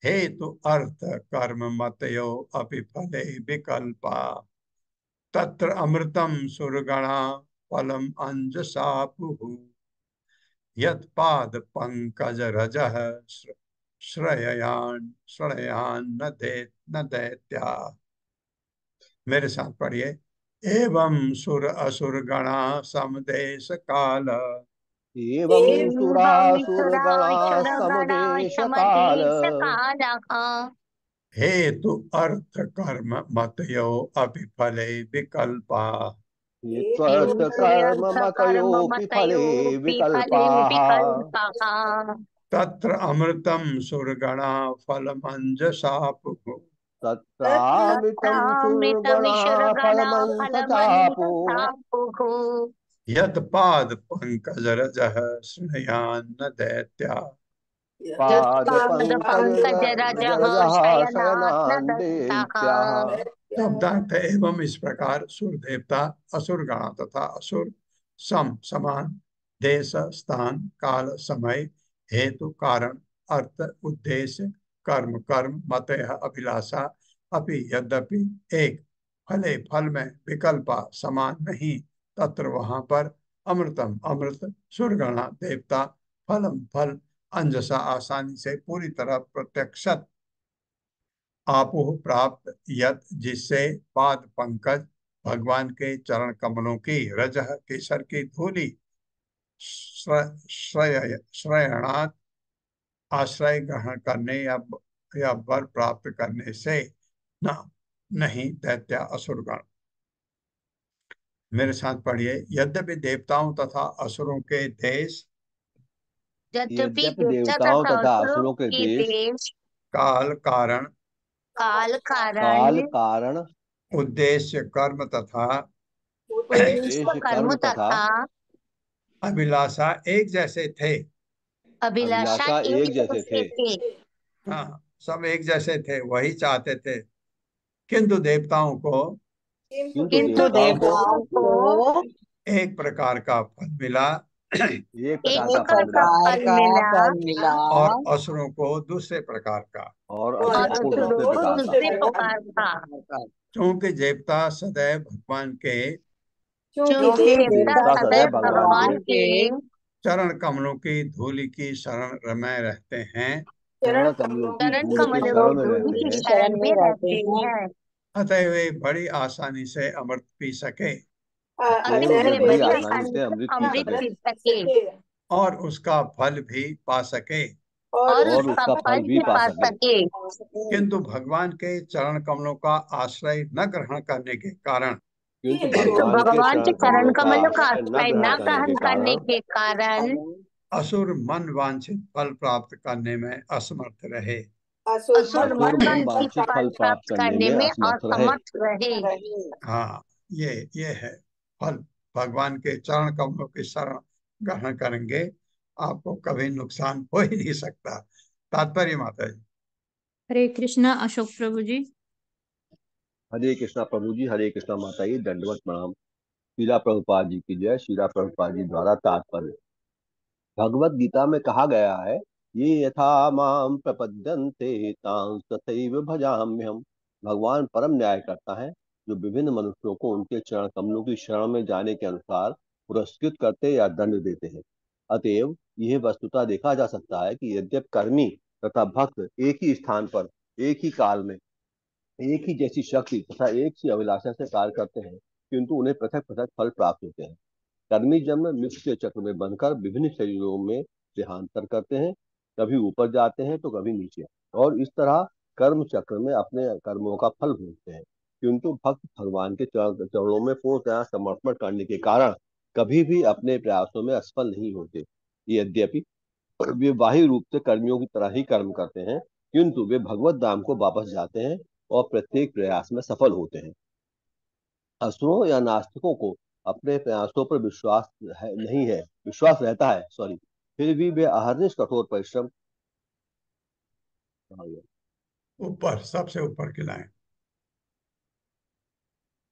हेतु अर्थ कर्म मतयो अपि फले विकल्पा तत्र अमृतम सुरगणा फलम अंजसापुः यत्पाद पंकज रजः श्रययान श्रययान न दैत्या। मेरे साथ पढ़िए। एवं सुर असुर गणा समदेश काल एवं एवं सुरासुर गणा सुरासुर गणा समदेश काल समदेश कालः हेतु अर्थ कर्म मतयो अपि फले विकल्पा त्वर्थ कर्म हेतुर्थ कर्म मतयोऽपि फले मतयोऽपि फले विकल्पाः। विकल्पः तत्र अमृतम सुरगणा फलमंजसापुः तत्रामृतं सुरगणा तत्रामृतविशुरगणा फलमंसचापो फलमन्यथापुः यत्पाद पंकज रजः शृणुयान्न दैत्या। पाद यत्पाद पंकज पङ्कजरजः रजः शयनात् न शयनान् दैत्याः। दत्तः। शब्दार्थ एवं इस प्रकार सुर देवता असुर गण तथा असुर समान देश स्थान काल समय हेतु कारण अर्थ उद्देश्य कर्म कर्म मत अभिलाषा अपि यद्यपि एक फले फल में विकल्पा समान नहीं तत्र वहां पर अमृतम अमृत सुरगणा देवता फलम फल अंजसा आसानी से पूरी तरह प्रत्यक्षत आपोह प्राप्त यत जिससे पाद पंकज भगवान के चरण कमलों की रजह केसर की धूलि श्रयणात् आश्रय ग्रहण करने या वर प्राप्त करने से न नहीं दैत्य असुरगण। मेरे साथ पढ़िए। यद्यपि देवताओं तथा असुरों के देश यद्यपि यद्यपि देवता देवताओं तथा तथा असुरों असुरों के के देश देश काल कारण काल कारण काल कारण उद्देश्य कर्म तथा उद्देश्य उद्देश्य कर्म कर्म तथा तथा अभिलाषा एक जैसे थे। अभिलाषा अभिलाषा एक एक जैसे जैसे थे, थे, हाँ, सब एक जैसे थे, वही चाहते थे। किंतु देवताओं को किंतु किंतु देवताओं को देवताओं को एक प्रकार का फल मिला एक एक प्रकार का फल प्रकार का मिला फल मिला और असुरों को दूसरे प्रकार का। और और असुरों को असुरों दूसरे को प्रकार का। दूसरे प्रकार का। क्योंकि देवता सदैव भगवान के क्योंकि क्योंकि देवता देवता सदैव सदैव भगवान के भगवान के चरण कमलों की धूलि की शरण में रहते हैं, चरण कमलों की चरण धूल की कमलों शरण की में धूलि रहते की हैं, शरण में रहते हैं, अतः वे बड़ी आसानी से अमृत पी सके अतएव वे वे बड़ी बड़ी आसानी आसानी से से अमृत पी अमृत सके पी सके और उसका फल भी पा सके। और और उसका उसका फल फल भी भी पा पा सके। सके। किंतु भगवान के चरण कमलों का आश्रय न ग्रहण करने के कारण किंतु किंतु भगवान के भगवान के चरण चरण कमलों का कमलों का आश्रय न आश्रय ग्रहण न करने ग्रहण के करने कारण के कारण असुर मन वांछित फल प्राप्त करने में असमर्थ रहे। असुर असुर मन मन वांछित वांछित फल फल प्राप्त प्राप्त करने करने में में असमर्थ रहे। असमर्थ रहे। हाँ, ये है फल। भगवान के चरण कमलों की शरण ग्रहण करेंगे, आपको कभी नुकसान हो ही नहीं सकता। तात्पर्य माता जी। हरे कृष्णा अशोक प्रभु जी। हरे कृष्णा प्रभु जी, हरे कृष्णा माता जी, दंडवत प्रणाम। शीला प्रभुपाद जी की जय। शीला प्रभुपाद जी द्वारा तात्पर्य। भगवत गीता में कहा गया है, ये यथा माम प्रपद्यन्ते तां तथैव भजाम्यहम्। भगवान परम न्याय करता है, जो विभिन्न मनुष्यों को उनके चरण कमलों की शरण में जाने के अनुसार पुरस्कृत करते या दंड देते हैं। अतएव यह वस्तुतः देखा जा सकता है कि यद्यपि कर्मी तथा भक्त एक ही स्थान पर एक ही काल में एक ही जैसी शक्ति तथा एक सी अभिलाषा से कार्य करते हैं, किंतु उन्हें पृथक पृथक फल प्राप्त होते हैं। कर्मी जन्म मृत्यु के चक्र में बनकर विभिन्न शरीरों में देहांतर करते हैं, कभी ऊपर जाते हैं तो कभी नीचे, और इस तरह कर्म चक्र में अपने कर्मों का फल भोगते हैं। किंतु भक्त भगवान के चरणों में पूर्णतः समर्पण करने के कारण कभी भी अपने प्रयासों में असफल नहीं होते। यद्यपि वे बाह्य रूप से कर्मियों की तरह ही कर्म करते हैं, किंतु वे भगवत धाम को वापस जाते हैं और प्रत्येक प्रयास में सफल होते हैं। असुरों या नास्तिकों को अपने प्रयासों पर विश्वास रहता है, फिर भी वे अहर्निश कठोर परिश्रम ऊपर सबसे ऊपर की लाइन,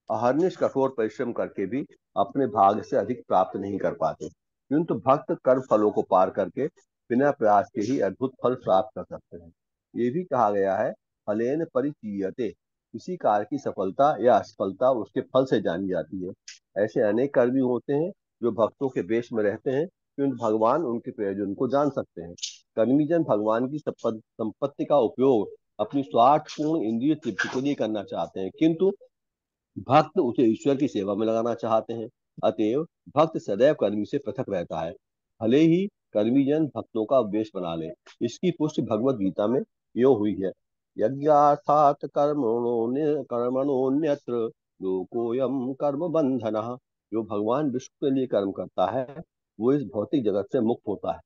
अहर्निश कठोर परिश्रम करके भी अपने भाग्य से अधिक प्राप्त नहीं कर पाते, किंतु भक्त कर्म फलों को पार करके बिना प्रयास के ही अद्भुत फल प्राप्त कर सकते हैं। ये भी कहा गया है, फलेन परिचीयते, किसी कार्य की सफलता या असफलता उसके फल से जानी जाती है। ऐसे अनेक कर्मी होते हैं जो भक्तों के वेश में रहते हैं, किंतु भगवान उनके प्रयोजन को जान सकते हैं। कर्मीजन भगवान की संपत्ति का उपयोग अपनी स्वार्थपूर्ण इंद्रिय तृप्ति के लिए करना चाहते हैं, किंतु भक्त उसे ईश्वर की सेवा में लगाना चाहते हैं। अतएव भक्त सदैव कर्मी से पृथक रहता है, भले ही कर्मीजन भक्तों का उपदेश बना ले। इसकी पुष्टि भगवत गीता में यो हुई है, यज्ञार्थात् कर्मणोन्यत्र लोकोयम कर्म बंधनः। जो भगवान विष्णु के लिए कर्म करता है वो इस भौतिक जगत से मुक्त होता है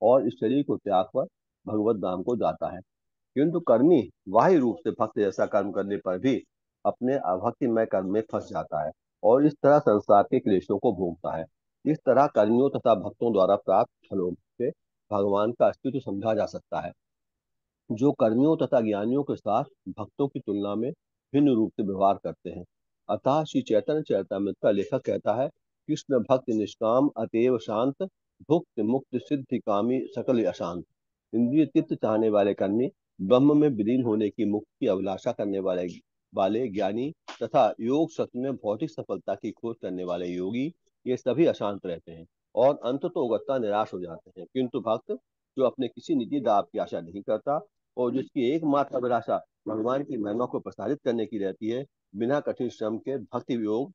और इस शरीर को त्याग कर भगवत धाम को जाता है, किंतु कर्मी बाह्य रूप से भक्त जैसा कर्म करने पर भी अपने अभक्तिमय कर्म में फंस जाता है और इस तरह संसार के क्लेशों को भोगता है। इस तरह कर्मियों तथा भक्तों द्वारा प्राप्त फलों से भगवान का अस्तित्व समझा जा सकता है, जो कर्मियों तथा ज्ञानियों के साथ भक्तों की तुलना में भिन्न रूप से व्यवहार करते हैं। अतः श्री चैतन्य चरितामृत का लेखक कहता है, कृष्ण भक्त निष्काम अतएव शांत, भुक्त मुक्त सिद्धि कामी सकल अशांत। इंद्रिय तृप्त चाहने वाले कर्मी, ब्रह्म में विलीन होने की मुक्ति की अभिलाषा करने वाले ज्ञानी तथा योग शक्ति में भौतिक सफलता की खोज करने वाले योगी, ये सभी अशांत रहते हैं और अंत तो उगतता निराश हो जाते हैं। किंतु भक्त जो अपने किसी निजी लाभ की आशा नहीं करता और जिसकी एकमात्र अभिलाषा भगवान की महिमा को प्रसारित करने की रहती है, बिना कठिन श्रम के भक्ति योग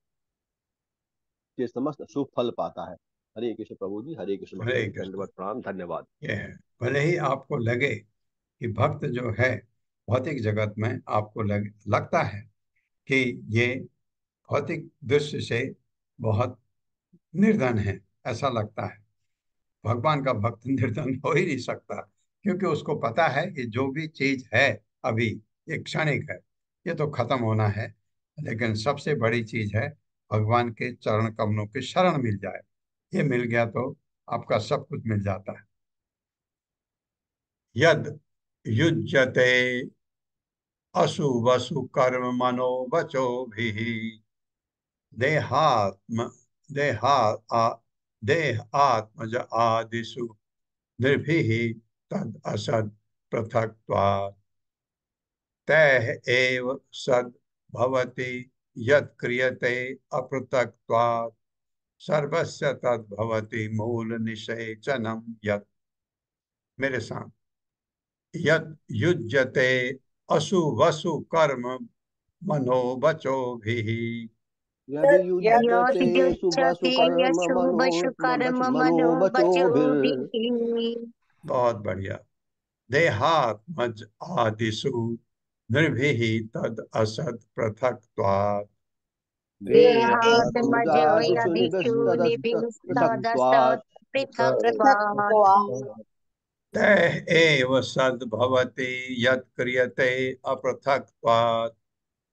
के समस्त शुभ फल पाता है। हरे कृष्ण प्रभु जी, हरे कृष्ण हरे माता, कृष्ण। दंडवत प्रणाम, धन्यवाद। ये है, भले ही आपको लगे कि भक्त जो है भौतिक जगत में आपको लगता है कि ये भौतिक दृष्टि से बहुत निर्धन है, ऐसा लगता है। भगवान का भक्त निर्धन हो ही नहीं सकता, क्योंकि उसको पता है कि जो भी चीज है अभी ये क्षणिक है, ये तो खत्म होना है। लेकिन सबसे बड़ी चीज है भगवान के चरण कमलों की शरण मिल जाए, ये मिल गया तो आपका सब कुछ मिल जाता है। यद युज्यते अशुभसु कर्म मनो वचो भी देहात्म देहा देह आत्मज आदिषु निर्भीः तद असद पृथक्त्वात् तैः एव सद भवति यत् क्रियते अपृथक्त्वात् सर्वस्य तद् भवति मूल निषेचनम् यत्। मेरे साथ, यत् युज्यते अशुभसु कर्म मनोवचोभिः यदि योद्युच्यते युज्यते शुभसु कर्म यशुभशु कर्म मनोवचोभिर्। बहुत बढ़िया। देहात्मज आदिषु निर्भीः तद असद पृथक्त्वात् देहात्मजादिषु देहात्मजोयादिषु निभिस्तदपृथक्त्वात् निभिस्तदस्तपृथक्त्वात् तैः एव सद् भवति यत् क्रियते अपृथक्त्वात्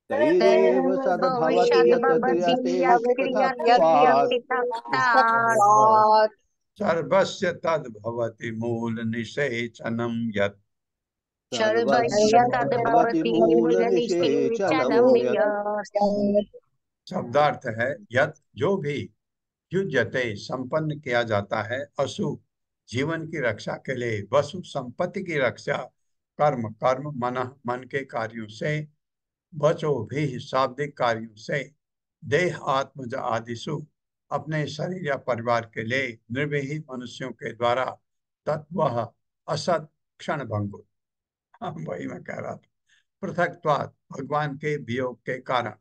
तैरेव सद्भवति यत् भविष्यद्भवति क्रियते पृथक्त्वात् यत्क्रियत्यपृथक्तात् सर्वस्य तद् भवति मूल निषेचनं यत्। सर्वस्य सर्वस्य तद्भवति तद्भवति मूलनिषेचनं मूलनिषेचनं यत्। यत्। शब्दार्थ है यत् जो भी युज्यते संपन्न किया जाता है, अशु जीवन की रक्षा के लिए, वसु संपत्ति की रक्षा, कर्म कर्म मन मन के कार्यों से, बचो भी शाब्दिक कार्यों से, देह आत्मज आदिशु अपने शरीर या परिवार के लिए, निर्विही मनुष्यों के द्वारा, तत्व असत क्षण भंगुर। वही मैं कह रहा था, पृथकत्वात् भगवान के वियोग के कारण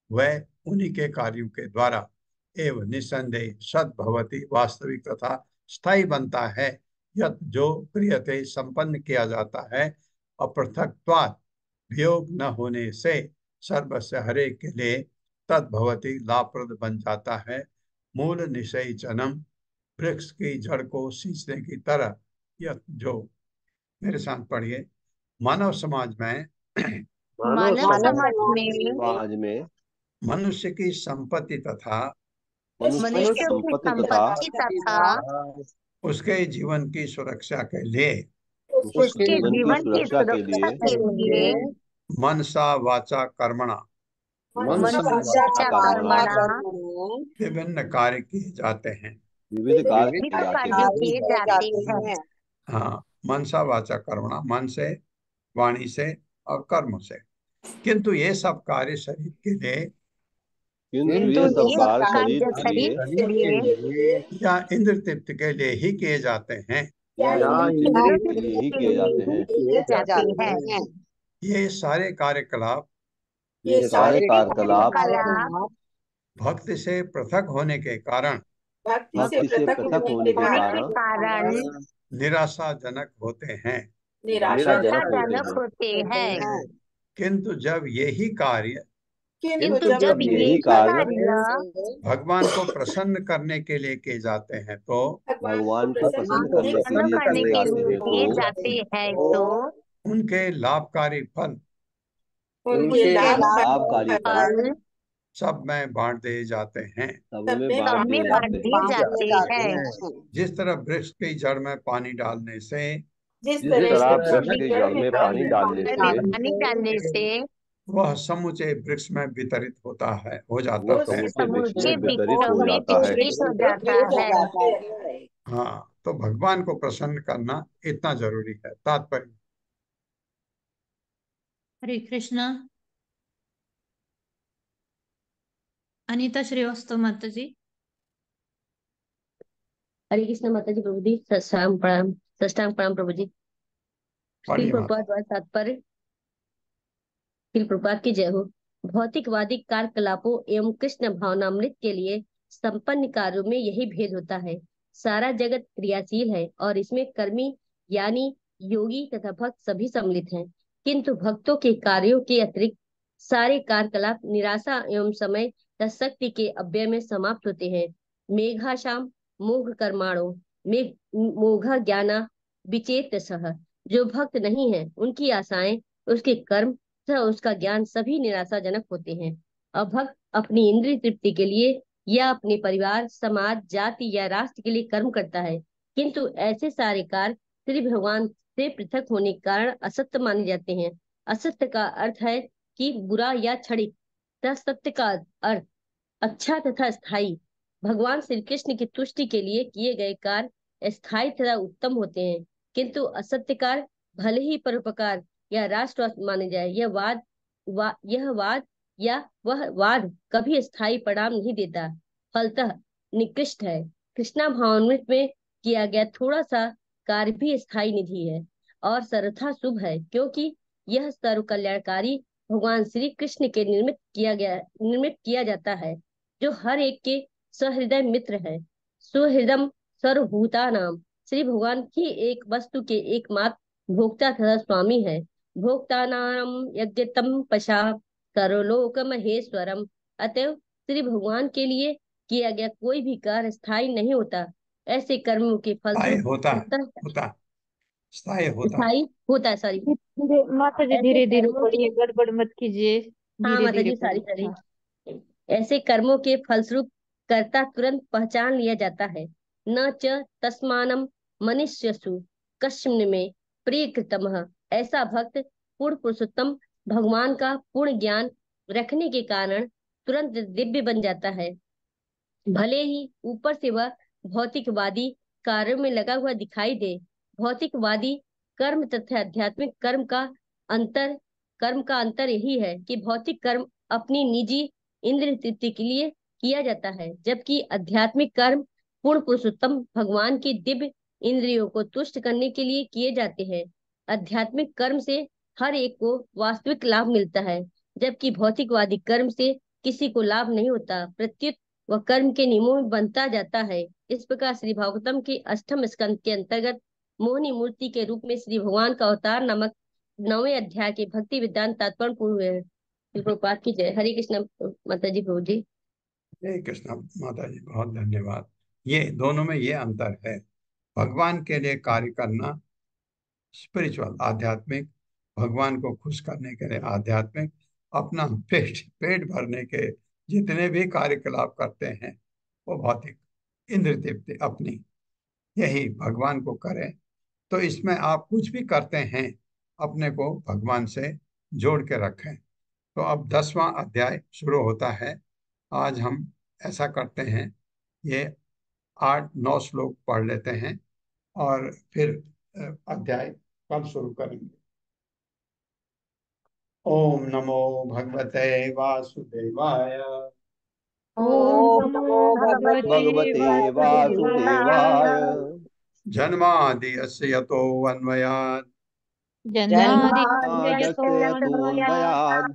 वह उन्हीं के कार्यों के द्वारा एवं निसंदेह सद्भवती वास्तविक तथा स्थायी बनता है। यत जो क्रियते संपन्न किया जाता है अपृथकत्वात् वियोग न होने से सर्वस्य हरे के लिए तद्भवती लाभप्रद बन जाता है। मूल निशय जन्म वृक्ष की जड़ को सींचने की तरह यह जो, मेरे साथ पढ़िए, मानव समाज में मानव समाज में मनुष्य की संपत्ति तथा मनुष्य की संपत्ति तथा उसके जीवन की सुरक्षा के लिए उसके जीवन की सुरक्षा के लिए मनसा वाचा कर्मणा विभिन्न कार्य किए जाते हैं। विविध कार्य विविध किए जाते कार्य हैं। किए जाते हैं। हाँ, मनसा वाचा कर्मणा, मन से, वाणी से और कर्म से। किंतु ये सब कार्य शरीर के लिए किंतु ये सब कार्य शरीर के लिए या इंद्र तृप्ति के लिए ही किए जाते हैं। इंद्रिय तृप्ति के लिए ही किए जाते हैं। ये सारे कार्यकलाप भक्ति से पृथक होने के कारण निराशाजनक होते हैं। किंतु जब यही कार्य भगवान को प्रसन्न करने के लिए किए जाते हैं तो भगवान को प्रसन्न करने के लिए किए जाते हैं तो उनके लाभकारी फल सब में बांट दिए जाते हैं। जिस तरह वृक्ष की जड़ में पानी डालने से वह समूचे वृक्ष में वितरित होता है, हो जाता है। हाँ, तो भगवान को प्रसन्न करना इतना जरूरी है। तात्पर्य। हरे कृष्णा। अनीता श्रीवास्तव माता जी। हरे कृष्ण माता जी। प्रभु जी साष्टांग प्रणाम प्रभु जी। श्री प्रभुपाद द्वारा तात्पर्य। श्री प्रभुपाद की जय हो। भौतिकवादी कार्यकलापों एवं कृष्ण भावनामृत के लिए संपन्न कार्यों में यही भेद होता है। सारा जगत क्रियाशील है और इसमें कर्मी यानी योगी तथा भक्त सभी सम्मिलित हैं, किंतु भक्तों के कार्यों के अतिरिक्त सारे कार्यकलाप निराशा एवं समय तथा शक्ति के अव्यय में समाप्त होते हैं। मेघाशाम मोघ कर्माणो मोघा ज्ञाना विचेत सह। जो भक्त नहीं है उनकी आशाएं, उसके कर्म तथा उसका ज्ञान सभी निराशाजनक होते हैं। अभक्त अपनी इंद्रिय तृप्ति के लिए या अपने परिवार, समाज, जाति या राष्ट्र के लिए कर्म करता है, किंतु ऐसे सारे कार्य श्री भगवान से पृथक होने के कारण असत्य माने जाते हैं। असत्य का अर्थ है कि बुरा या क्षणिक, तथा सत्य का अर्थ अच्छा तथा स्थायी। भगवान श्री कृष्ण की तुष्टि के लिए किए गए कार्य स्थायी तथा उत्तम होते हैं, किंतु असत्य कार्य भले ही परोपकार या राष्ट्र माने जाए, यह वाद कभी स्थायी परिणाम नहीं देता, फलतः निकृष्ट है। कृष्णा भावामृत में किया गया थोड़ा सा कार्य भी स्थायी निधि है और सर्वथा शुभ है, क्योंकि यह सर्व कल्याणकारी भगवान श्री कृष्ण के निर्मित किया जाता है, जो हर एक के सहृदय मित्र है। सुहृदम सर्वभूता नाम। श्री भगवान ही एक वस्तु के एकमात्र भोक्ता तथा स्वामी है। भोक्ता नाम यज्ञतम पशा करोलोक महेश्वरम। अतएव श्री भगवान के लिए किया गया कोई भी कार्य स्थायी नहीं होता। ऐसे कर्मों के फल स्थायी होता है। सॉरी माता जी, धीरे धीरे पढ़िए, गड़बड़ मत कीजिए। हाँ माता जी, सॉरी। ऐसे कर्मों के फलस्वरूप कर्ता तुरंत पहचान लिया जाता है। न च तस्मानम मनुष्यसु कश्मन में प्रियकृतमः। ऐसा भक्त पूर्ण पुरुषोत्तम भगवान का पूर्ण ज्ञान रखने के कारण तुरंत दिव्य बन जाता है। भले ही ऊपर से वह भौतिकवादी कार्यों में लगा हुआ दिखाई दे। भौतिकवादी कर्म तथा आध्यात्मिक कर्म का अंतर यही है कि भौतिक कर्म अपनी निजी इंद्रिय तृप्ति के लिए किया जाता है, जबकि आध्यात्मिक कर्म पूर्ण पुरुषोत्तम भगवान की दिव्य इंद्रियों को तुष्ट करने के लिए किए जाते हैं। आध्यात्मिक कर्म से हर एक को वास्तविक लाभ मिलता है, जबकि भौतिकवादी कर्म से किसी को लाभ नहीं होता, प्रत्युत वह कर्म के नियमों में बनता जाता है। इस प्रकार श्री भागवतम के अष्टम स्कंद के अंतर्गत मोहिनी मूर्ति के रूप में श्री भगवान का अवतार नामक 9वें अध्याय के भक्ति विद्वान तात्पर्य पूर्ण हुए हैं। प्रभुपाद की जय। हरे कृष्ण माता जी प्रभु जी। हरे कृष्ण माता जी, बहुत धन्यवाद। ये दोनों में ये अंतर है, भगवान के लिए कार्य करना स्पिरिचुअल आध्यात्मिक, भगवान को खुश करने के लिए आध्यात्मिक, अपना पेट भरने के जितने भी कार्यकलाप करते हैं वो भौतिक, इंद्र तृप्ति अपनी, यही भगवान को करें। तो इसमें आप कुछ भी करते हैं अपने को भगवान से जोड़ के रखें। तो अब 10वां अध्याय शुरू होता है। आज हम ऐसा करते हैं, ये 8-9 श्लोक पढ़ लेते हैं और फिर अध्याय कल शुरू करेंगे। ओम नमो भगवते वासुदेवाय। ओम नमो भगवते वासुदेवाय। जन्मादि यतोऽन्वयात् जन्माद्यस्यतोऽन्वयात्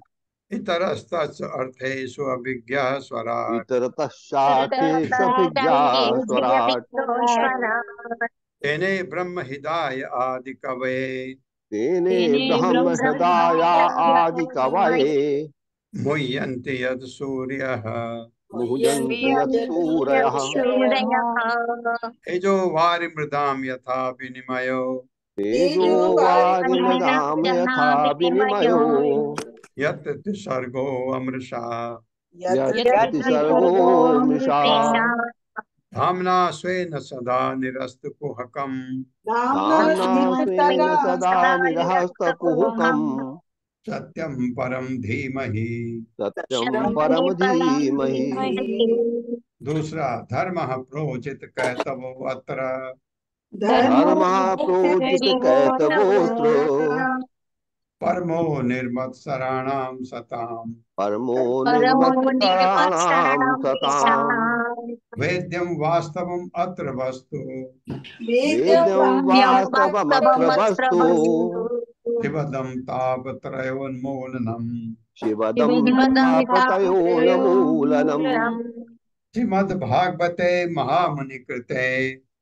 इतरस्तस्य अर्थेषु अभिज्ञः स्वराट्। इतरतश्चार्थेषु अभिज्ञः स्वराट्। तेने ब्रह्म हृदय आदि कवये तेने ब्रह्म हृदय आदि कवये मुह्यन्ति यत् सूर्यः मुह्यन्ति यत् सूरयः तेजो वारिमृदां यथा विनिमयो तेजो वारिमृदां यथा विनिमयो यत् त्रिसर्गो अमृषा यत् सर्गो मृषा धाम्ना स्वेन सदा निरस्तकुहकम् धाम्ना स्वेन सदा निरस्तकुहकम् सत्यं परं धीमहि। सत्यं परम धीमहि। दूसरा, धर्मः प्रोचित कैतवो अत्र धर्मः प्रोचित कैतवोऽत्र परमो निर्मत्सराणां सताम् परमो निर्मत्सराणां सताम् वेद्यं वास्तवम् अत्र वस्तु वेद्यं वास्तवमत्र वस्तु शिवदं तापत्रयोन्मूलनम् शिवदं तापत्रयोन्मूलनम् श्रीमद्भागवते महामुनिकृते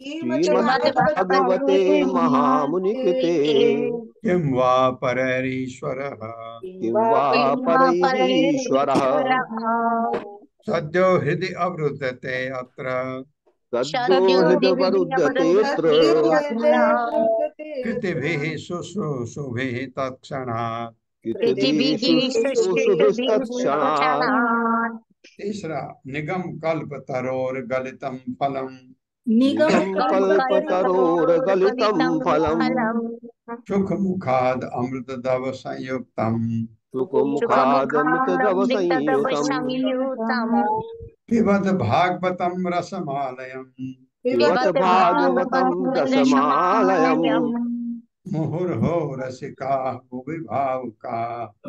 श्रीमद्भगवते महामुनिकृते किं वा परैरीश्वरः किं वा परैरीश्वरः सद्यो हृदि अवरुद्धते अत्र सद्यो हृदवरुध्यतेऽत्र कृतिभिः शुश्रूषुभिः तत्क्षणात्। कृतिभिः शुश्रूषुभिस्तत्क्षणात्। तीसरा, निगम कल्प तरोर गलितम फलम निगम कल्पतरोर्गलितं फलम् सुख मुखाद अमृत दव संयुक्तम सुखमुखादमृतद्रव संयुतम् पिबत भागवतम रसमालयम पिबत भागवतं रसमालयम् मुहुर्हो रसिका भुवि भावुका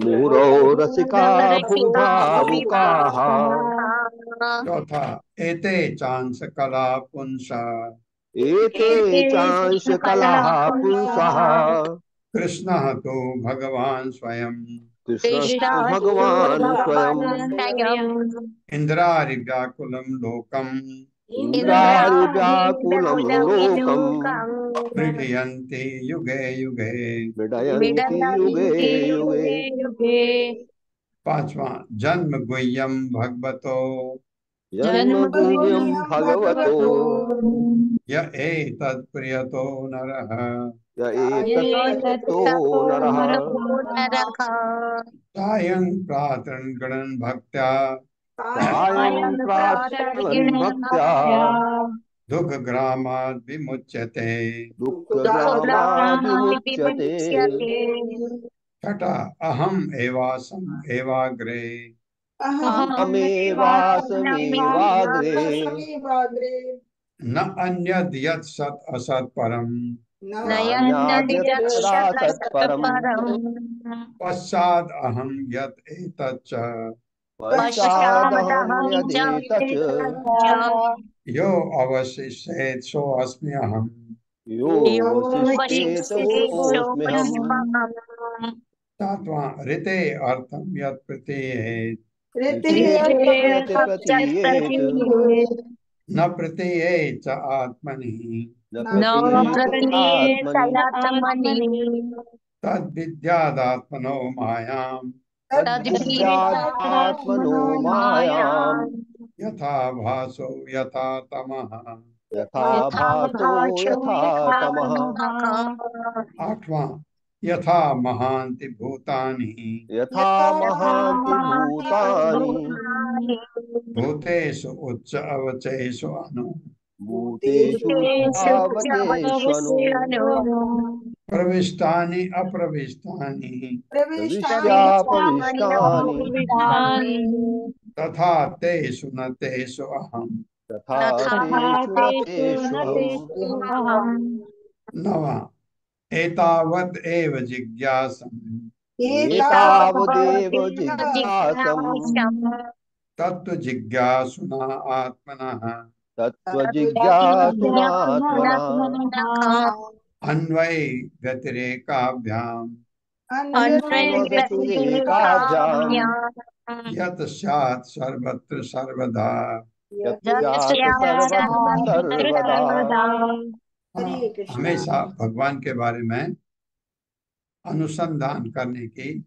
मुहुरो रसिका भुवि भावुकाः। चौथा, एते चांस कला पुंसा एते चांश कलाः पुंसः कृष्णः तो भगवान स्वयं कृष्णस्तु भगवान् स्वयम् इंद्रारि व्याकुलं लोकम् इन्द्रारिव्याकुलं लोकम् मृडयन्ति युगे युगे। मृडयन्ति युगे युगे। पांचवा, जन्म गुह्यम भगवतो जन्म गुह्यं भगवतो य एतत् प्रियतो नरः य एतत्तो नरः सायं प्रातर्गणन् भक्त्या सायं प्रातर्गणन् भक्त्या दुःखग्रामाद् विमुच्यते। दुःखग्रामाद् विमुच्यते। छठा, अहम् एवासम् एवाग्रे अहमेवासमेवाग्रे न अन्यद् यत् सत् असत् परम् नान्यद्यत्रासत्परम् पश्चाद् अहं यत् एतच्च पश्चादहं यदेतच्च यो अवशिष्येत् सोऽस्मि अहम्। यो वसिष्ठेत सोऽस्म्यहम्। सातवां ऋते अर्थम यत् प्रतीयेत ऋते प्रतीयेत न प्रतीयेत च आत्मनि न न प्रतीयेत आत्मनि आत्मनि तद्विद्यादात्मनो मायाम् तद्विद्यात्मनो मायाम् यथा भासो यथा तमः। यथा भासो यथा तमः। आठवां यथा महान्ति भूतानि यथा महान्ति भूतानि भूतेषु उच्च अवचेषु अनु भूतेषु चावचेष्वनु प्रविष्टानि अप्रविष्टानि प्रविश्यापविष्टानि तथा तेषु न तेषु अहम्। तथा तेषु न तेष्वहम्। नववां एतावत् एव जिज्ञासम् एतावदेव जिज्ञासम् तत्त्व जिज्ञासुना आत्मनः तत्त्वजिज्ञासुनात्मनः अन्वय व्यतिरेकाभ्याम् अन्वव्यतिरेकाभ्याम् यत् स्यात् सर्वत्र सर्वदा। यत् स्यात् सर्वदा। हमेशा भगवान के बारे में अनुसंधान करने की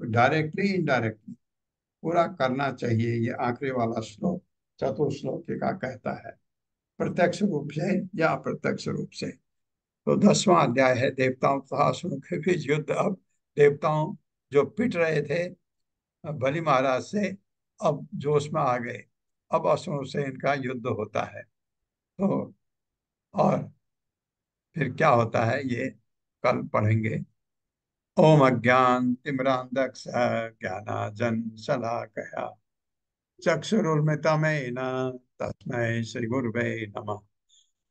डायरेक्टली इनडायरेक्टली पूरा करना चाहिए। ये आखिरी वाला श्लोक चतुर्श्लोक का कहता है, प्रत्यक्ष रूप से या अप्रत्यक्ष रूप से। तो 10वां अध्याय है देवताओं तथा असुरों के बीच युद्ध। अब देवताओं जो पिट रहे थे बलि महाराज से, अब जोश में आ गए, अब असुरों से इनका युद्ध होता है। तो और फिर क्या होता है ये कल पढ़ेंगे। ओम अज्ञान तिमिरांधक्ष ज्ञानाजन शलाकया चक्षुरुन्मिलितमेन तस्मै श्री गुरुवे नमः।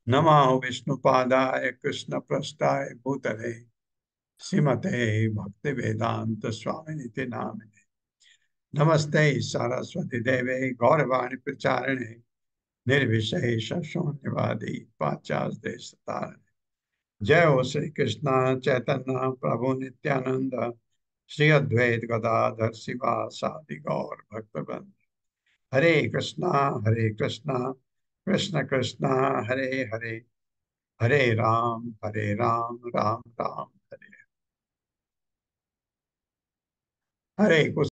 नमः विष्णुपादाय कृष्णप्रेष्ठाय भूतले श्रीमते भक्ति वेदांत स्वामिनिति नामिने। नमस्ते सरस्वती देवे गौरवाणी प्रचारिणे निर्विशेष शून्यवादी पाश्चात्य देशतारिणे। जय हो श्री कृष्ण चैतन्य प्रभु नित्यानंद श्री अद्वैत गदाधर शिवासादि गौर भक्तवृंद। हरे कृष्णा कृष्ण कृष्ण हरे हरे, हरे राम राम राम हरे हरे।